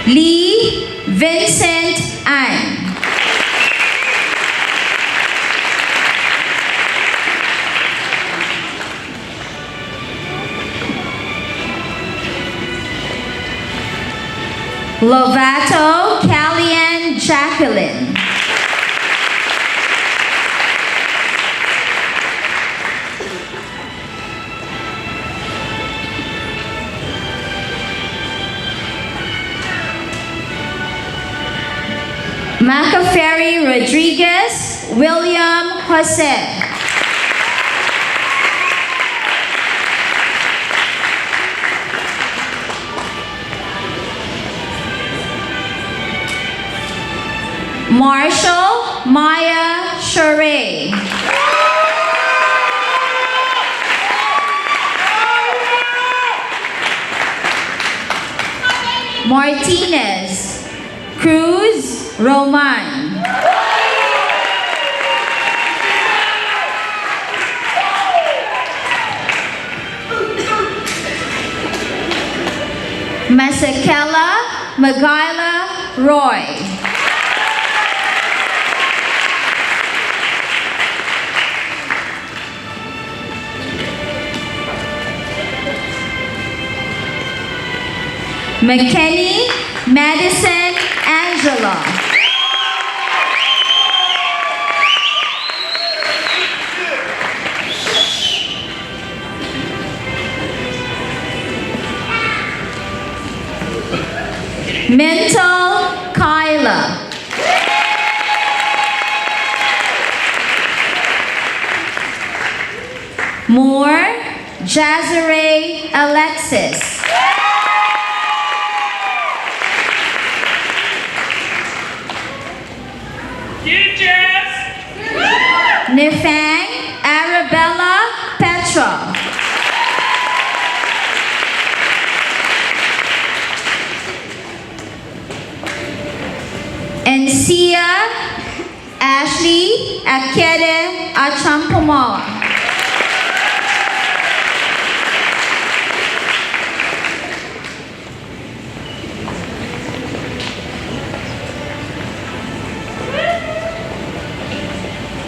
Lee Vincent An. Lovato Callian Jacqueline. Macaferry Rodriguez William Jose. Marshall Maya Sheree. Martinez Cruz Roman. Masekela Magaila Roy. McKinney Madison Angela. Mental Kyla. Moore Jazare Alexis. Nifang Arabella Petra. Encia Ashley Akede Achampomala.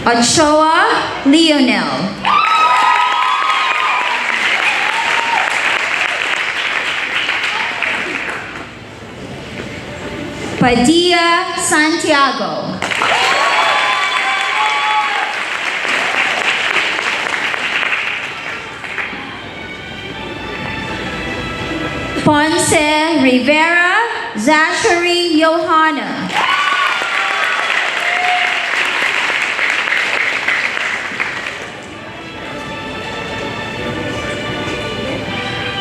Ochoa Leonel. Padilla Santiago. Ponce Rivera Zachary Johanna.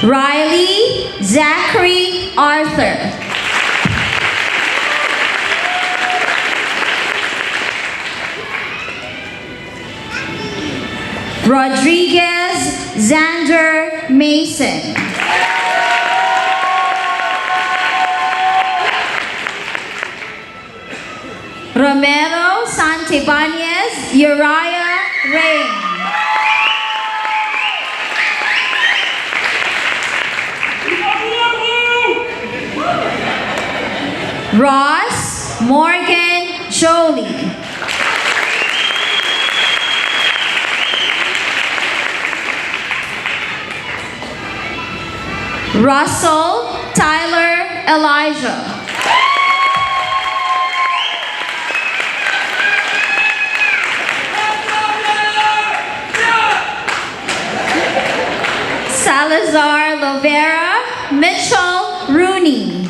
Riley Zachary Arthur. Rodriguez Xander Mason. Romero Santibanez Uriah Rain. Ross Morgan Jolie. Russell Tyler Elijah. Salazar Lovera Mitchell Rooney.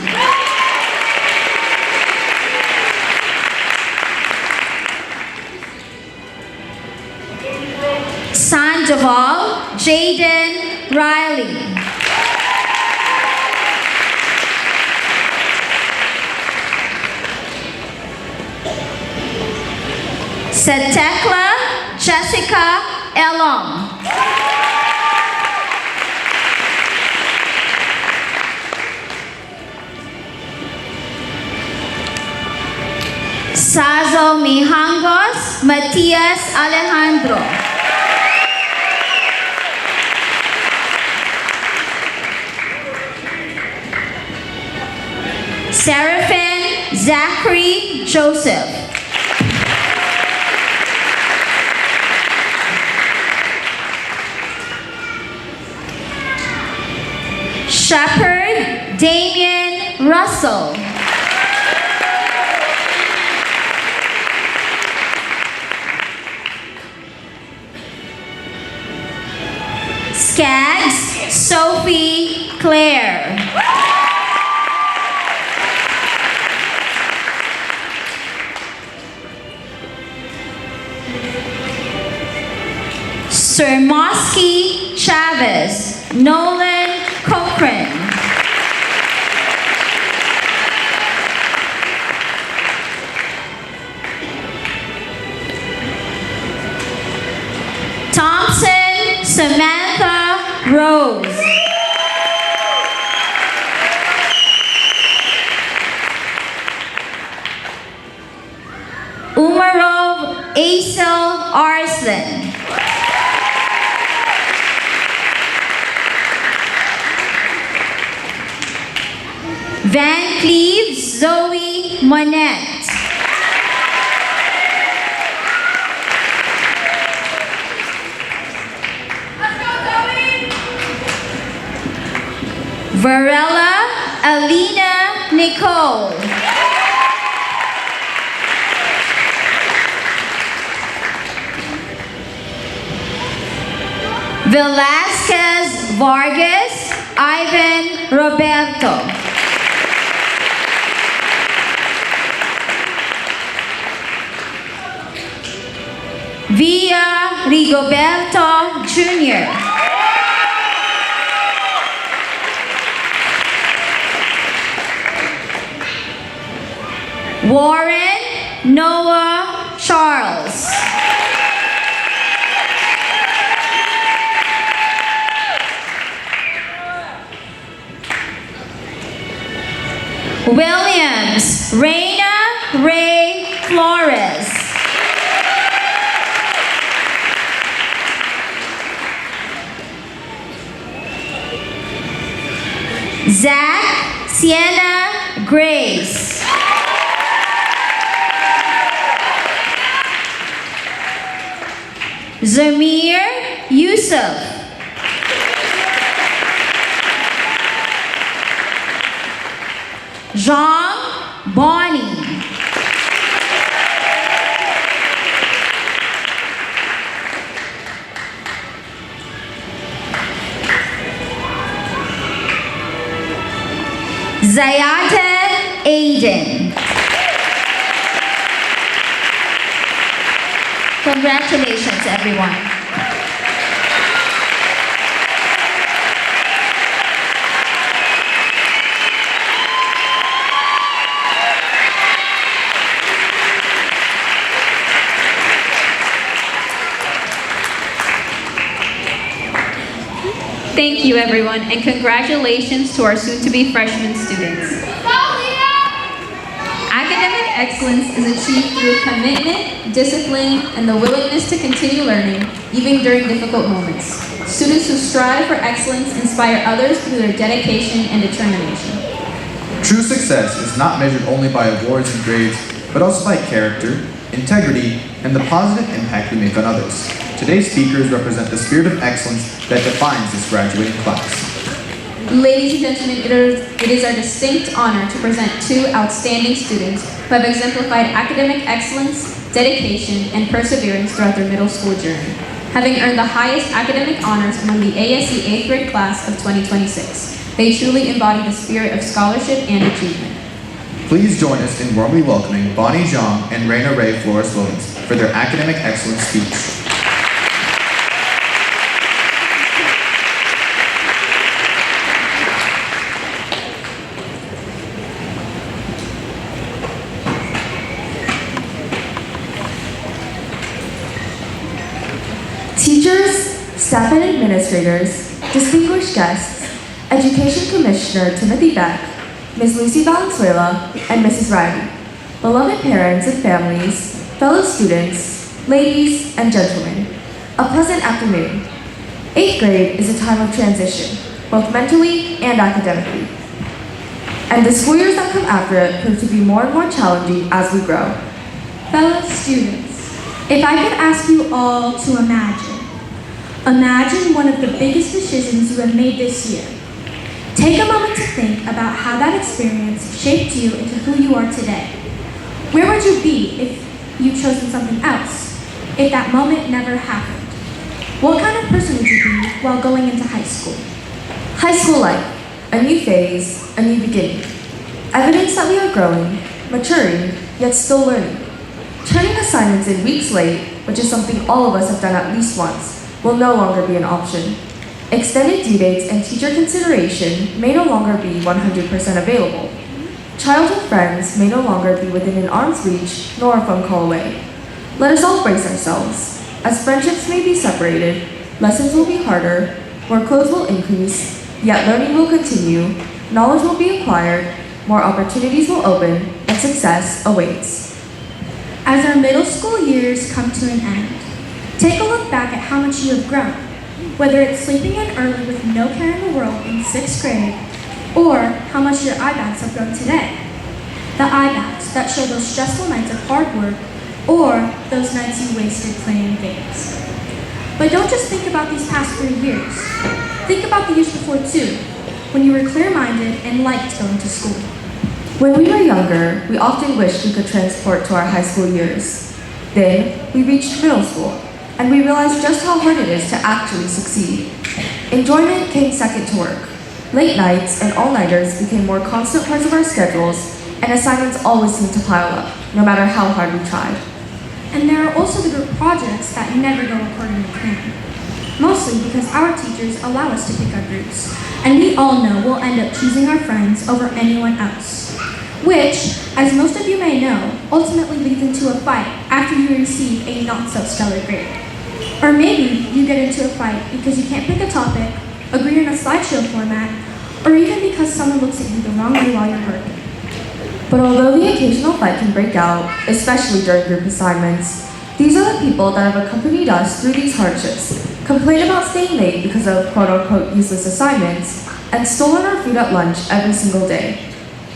Sandoval Jaden Riley. Setekla Jessica Elong. Sazo Mijangos Matias Alejandro. Seraphin Zachary Joseph. Shepherd Damian Russell. Skaggs Sophie Claire. Sermosky Chavez Nolan Cochran. Thompson Samantha Rose. Umarov Aisel Arslan. Van Cleves Zoe Monette. Varela Alina Nicole. Velasquez Vargas Ivan Roberto. Villa Rigoberto Jr. Warren Noah Charles. Williams Reina Ray Flores. Zach Sienna Grace. Zamir Yusuf. Jean Bon Zayata Aiden. Congratulations, everyone. Thank you, everyone, and congratulations to our soon-to-be freshman students. Academic excellence is achieved through commitment, discipline, and the willingness to continue learning, even during difficult moments. Students who strive for excellence inspire others through their dedication and determination. True success is not measured only by awards and grades, but also by character, integrity, and the positive impact we make on others. Today's speakers represent the spirit of excellence that defines this graduating class. Ladies and gentlemen, it is our distinct honor to present two outstanding students who have exemplified academic excellence, dedication, and perseverance throughout their middle school journey, having earned the highest academic honors among the ASE 8th grade class of 2026. They truly embody the spirit of scholarship and achievement. Please join us in warmly welcoming Bonnie Zhang and Raina Ray Flores-Williams for their academic excellence speech. Teachers, staff and administrators, distinguished guests, Education Commissioner Timothy Beck, Ms. Lucy Valenzuela, and Mrs. Riley, beloved parents and families, fellow students, ladies and gentlemen, a pleasant afternoon. 8th grade is a time of transition, both mentally and academically. And the school years that come after it prove to be more and more challenging as we grow. Fellow students, if I could ask you all to imagine one of the biggest decisions you have made this year. Take a moment to think about how that experience shaped you into who you are today. Where would you be if you'd chosen something else, if that moment never happened? What kind of person would you be while going into high school? High school life, a new phase, a new beginning. Evidence that we are growing, maturing, yet still learning. Turning assignments in weeks late, which is something all of us have done at least once, will no longer be an option. Extended due dates and teacher consideration may no longer be 100% available. Childhood friends may no longer be within an arm's reach nor a phone call away. Let us all brace ourselves. As friendships may be separated, lessons will be harder, workloads will increase, yet learning will continue, knowledge will be acquired, more opportunities will open, and success awaits. As our middle school years come to an end, take a look back at how much you have grown, whether it's sleeping in early with no care in the world in 6th grade, or how much your eye bags have grown today. The eye bags that show those stressful nights of hard work, or those nights you wasted playing games. But don't just think about these past 3 years. Think about the years before too, when you were clear-minded and liked going to school. When we were younger, we often wished we could transport to our high school years. Then, we reached middle school, and we realized just how hard it is to actually succeed. Enjoyment came second to work. Late nights and all-nighters became more constant parts of our schedules, and assignments always seemed to pile up, no matter how hard we tried. And there are also the group projects that never go according to plan. Mostly because our teachers allow us to pick our groups, and we all know we'll end up choosing our friends over anyone else. Which, as most of you may know, ultimately leads into a fight after you receive a not-so-stellar grade. Or maybe you get into a fight because you can't pick a topic, agree on a slideshow format, or even because someone looks at you the wrong way while you're working. But although the occasional fight can break out, especially during group assignments, these are the people that have accompanied us through these hardships, complained about staying late because of quote-unquote useless assignments, and stolen our food at lunch every single day.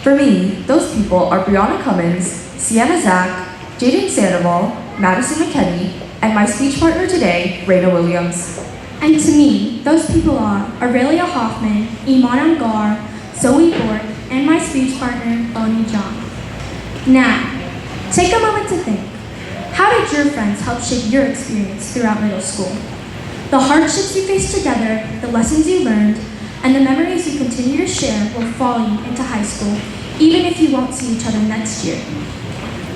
For me, those people are Brianna Cummins, Sienna Zach, Jaden Sandoval, Madison McKenney, and my speech partner today, Raina Williams. And to me, those people are Aurelia Hoffman, Iman Amgar, Zoe Bork, and my speech partner, Bonnie John. Now, take a moment to think. How did your friends help shape your experience throughout middle school? The hardships you faced together, the lessons you learned, and the memories you continue to share will follow you into high school, even if you won't see each other next year.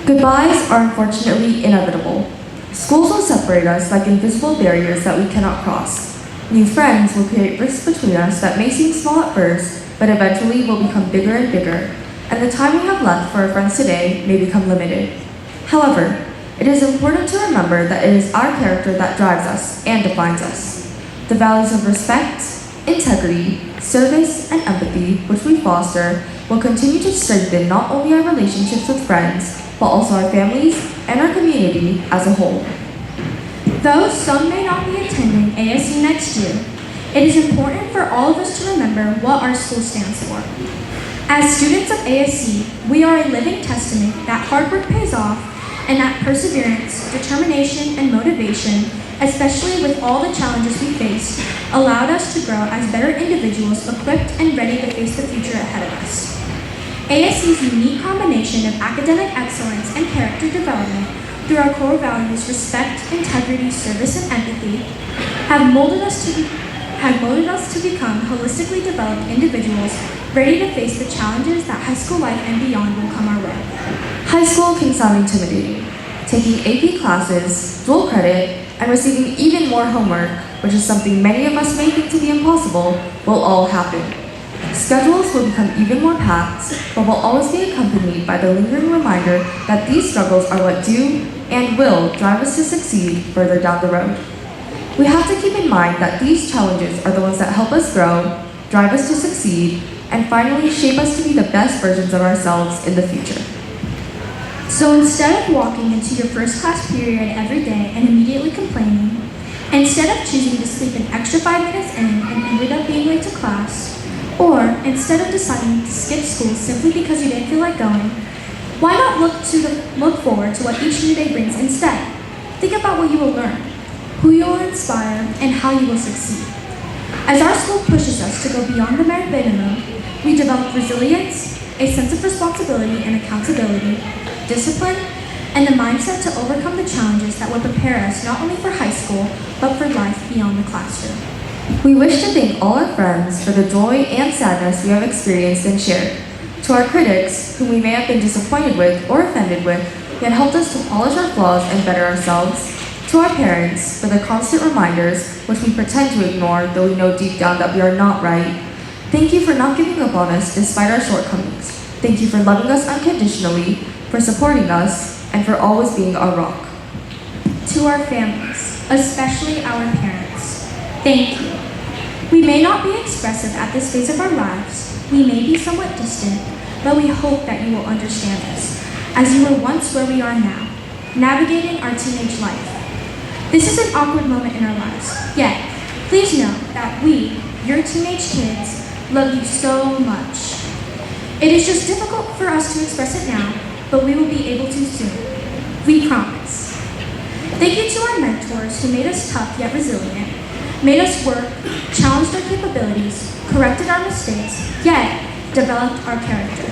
Goodbyes are unfortunately inevitable. Schools will separate us like invisible barriers that we cannot cross. New friends will create rifts between us that may seem small at first, but eventually will become bigger and bigger, and the time we have left for our friends today may become limited. However, it is important to remember that it is our character that drives us and defines us. The values of respect, integrity, service, and empathy which we foster will continue to strengthen not only our relationships with friends, but also our families and our community as a whole. Though some may not be attending ASE next year, it is important for all of us to remember what our school stands for. As students of ASE, we are a living testament that hard work pays off and that perseverance, determination, and motivation, especially with all the challenges we faced, allowed us to grow as better individuals equipped and ready to face the future ahead of us. ASE's unique combination of academic excellence and character development through our core values, respect, integrity, service, and empathy, have molded us to become holistically developed individuals ready to face the challenges that high school life and beyond will come our way. High school can sound intimidating. Taking AP classes, dual credit, and receiving even more homework, which is something many of us may think to be impossible, will all happen. Schedules will become even more packed, but will always be accompanied by the lingering reminder that these struggles are what do and will drive us to succeed further down the road. We have to keep in mind that these challenges are the ones that help us grow, drive us to succeed, and finally shape us to be the best versions of ourselves in the future. So instead of walking into your first class period every day and immediately complaining, instead of choosing to sleep an extra 5 minutes in and ended up being late to class, or instead of deciding to skip school simply because you didn't feel like going, why not look forward to what each new day brings instead? Think about what you will learn, who you will inspire, and how you will succeed. As our school pushes us to go beyond the bare minimum, we develop resilience, a sense of responsibility and accountability, discipline, and the mindset to overcome the challenges that will prepare us not only for high school, but for life beyond the classroom. We wish to thank all our friends for the joy and sadness we have experienced and shared. To our critics, whom we may have been disappointed with or offended with, yet helped us to polish our flaws and better ourselves. To our parents, for the constant reminders, which we pretend to ignore, though we know deep down that we are not right. Thank you for not giving up on us despite our shortcomings. Thank you for loving us unconditionally, for supporting us, and for always being our rock. To our families, especially our parents, thank you. We may not be expressive at this phase of our lives, we may be somewhat distant, but we hope that you will understand us, as you were once where we are now, navigating our teenage life. This is an awkward moment in our lives, yet please know that we, your teenage kids, love you so much. It is just difficult for us to express it now, but we will be able to soon. We promise. Thank you to our mentors who made us tough yet resilient, made us work, challenged our capabilities, corrected our mistakes, yet developed our character.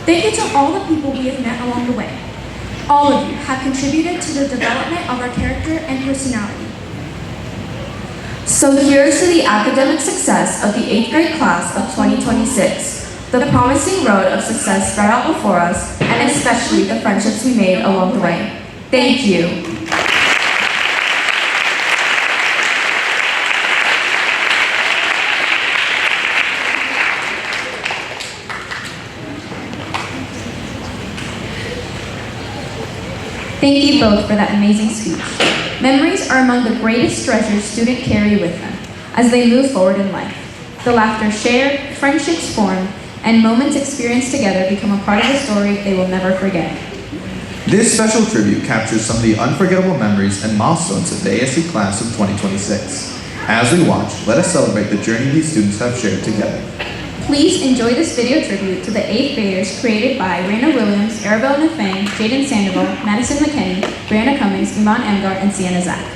Thank you to all the people we have met along the way. All of you have contributed to the development of our character and personality. So here's to the academic success of the 8th grade class of 2026, the promising road of success spread out before us, and especially the friendships we made along the way. Thank you. Thank you both for that amazing speech. Memories are among the greatest treasures students carry with them as they move forward in life. The laughter shared, friendships formed, and moments experienced together become a part of the story they will never forget. This special tribute captures some of the unforgettable memories and milestones of the ASE class of 2026. As we watch, let us celebrate the journey these students have shared together. Please enjoy this video tribute to the 8th graders created by Raina Williams, Arabelle Nafang, Jaden Sandoval, Madison McKinney, Brianna Cummings, Iman Emgar, and Sienna Zach.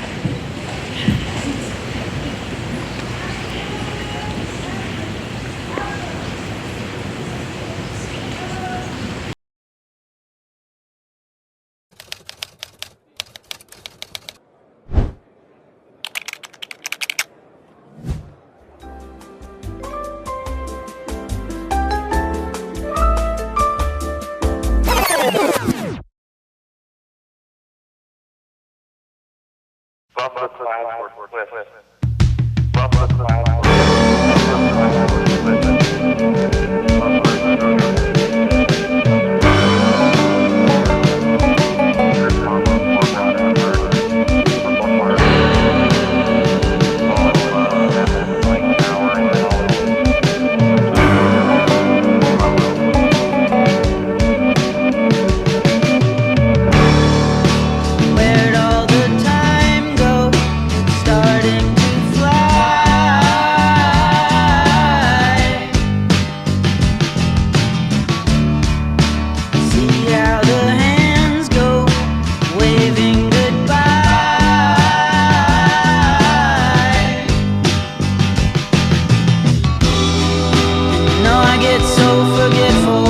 get so forgetful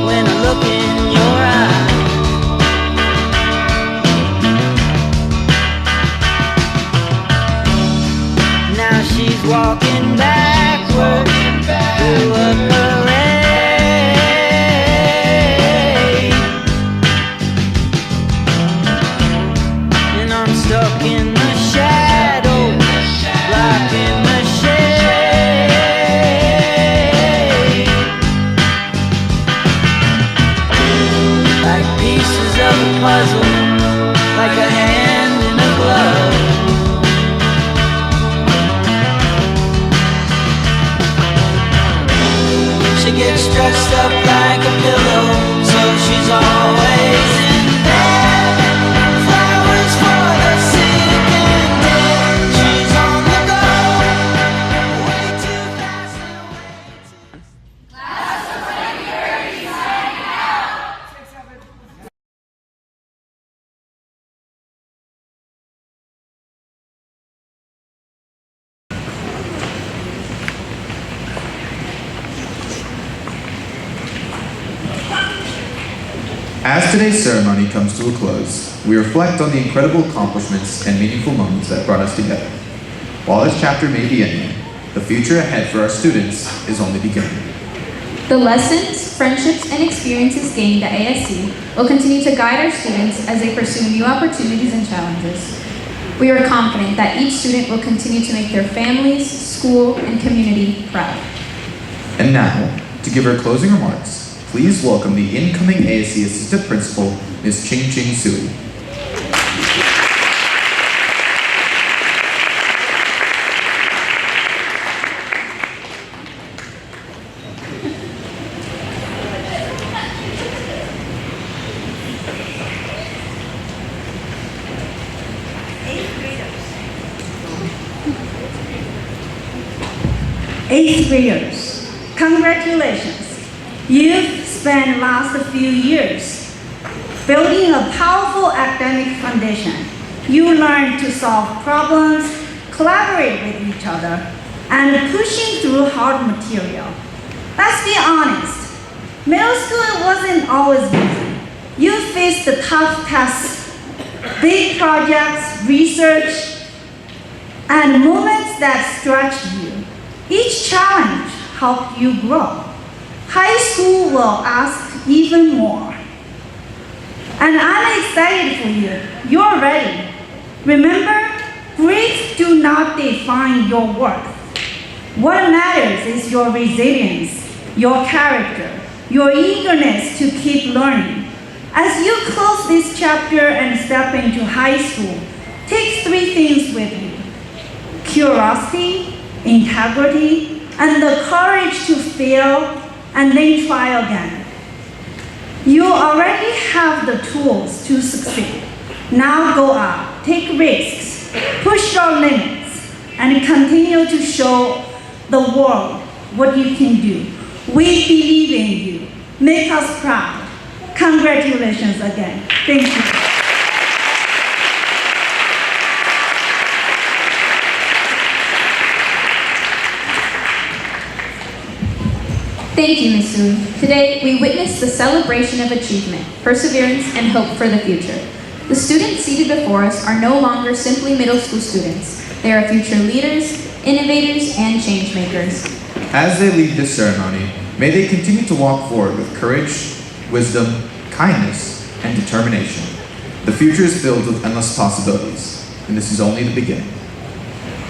when I look in your eyes. Now she's walking backwards through a parade, and I'm stuck in the shadows, blocking the shade, like pieces of a puzzle, like a hand in a glove. She gets dressed up like a pillow, so she's always in bed. Flowers for the sick and dead. She's on the go, way too fast and way too... Class of 2030 signing out. As today's ceremony comes to a close, we reflect on the incredible accomplishments and meaningful moments that brought us together. While this chapter may be ending, the future ahead for our students is only beginning. The lessons, friendships, and experiences gained at ASE will continue to guide our students as they pursue new opportunities and challenges. We are confident that each student will continue to make their families, school, and community proud. And now, to give her closing remarks, please welcome the incoming ASE Assistant Principal, Ms. Ching Ching Sui. Eighth graders, congratulations. You've spent the last few years building a powerful academic foundation. You learned to solve problems, collaborate with each other, and pushing through hard material. Let's be honest, middle school wasn't always easy. You faced the tough tests, big projects, research, and moments that stretched you. Each challenge helped you grow. High school will ask even more. And I'm excited for you. You're ready. Remember, grades do not define your worth. What matters is your resilience, your character, your eagerness to keep learning. As you close this chapter and step into high school, take 3 things with you: curiosity, integrity, and the courage to fail and then try again. You already have the tools to succeed. Now go out, take risks, push your limits, and continue to show the world what you can do. We believe in you. Make us proud. Congratulations again. Thank you. Thank you, Ms. Sui. Today, we witnessed the celebration of achievement, perseverance, and hope for the future. The students seated before us are no longer simply middle school students. They are future leaders, innovators, and change makers. As they lead this ceremony, may they continue to walk forward with courage, wisdom, kindness, and determination. The future is filled with endless possibilities, and this is only the beginning.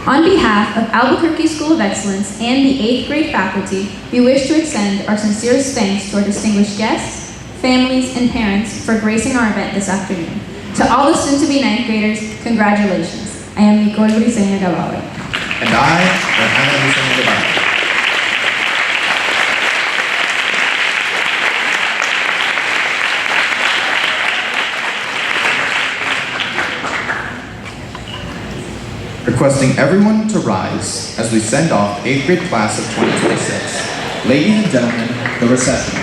On behalf of Albuquerque School of Excellence and the 8th grade faculty, we wish to extend our sincerest thanks to our distinguished guests, families, and parents for gracing our event this afternoon. To all the soon-to-be 9th graders, congratulations. I am Nicole Briseña Gabale. And I am Ana Briseña Gabale. Requesting everyone to rise as we send off 8th grade class of 2026. Ladies and gentlemen, the reception.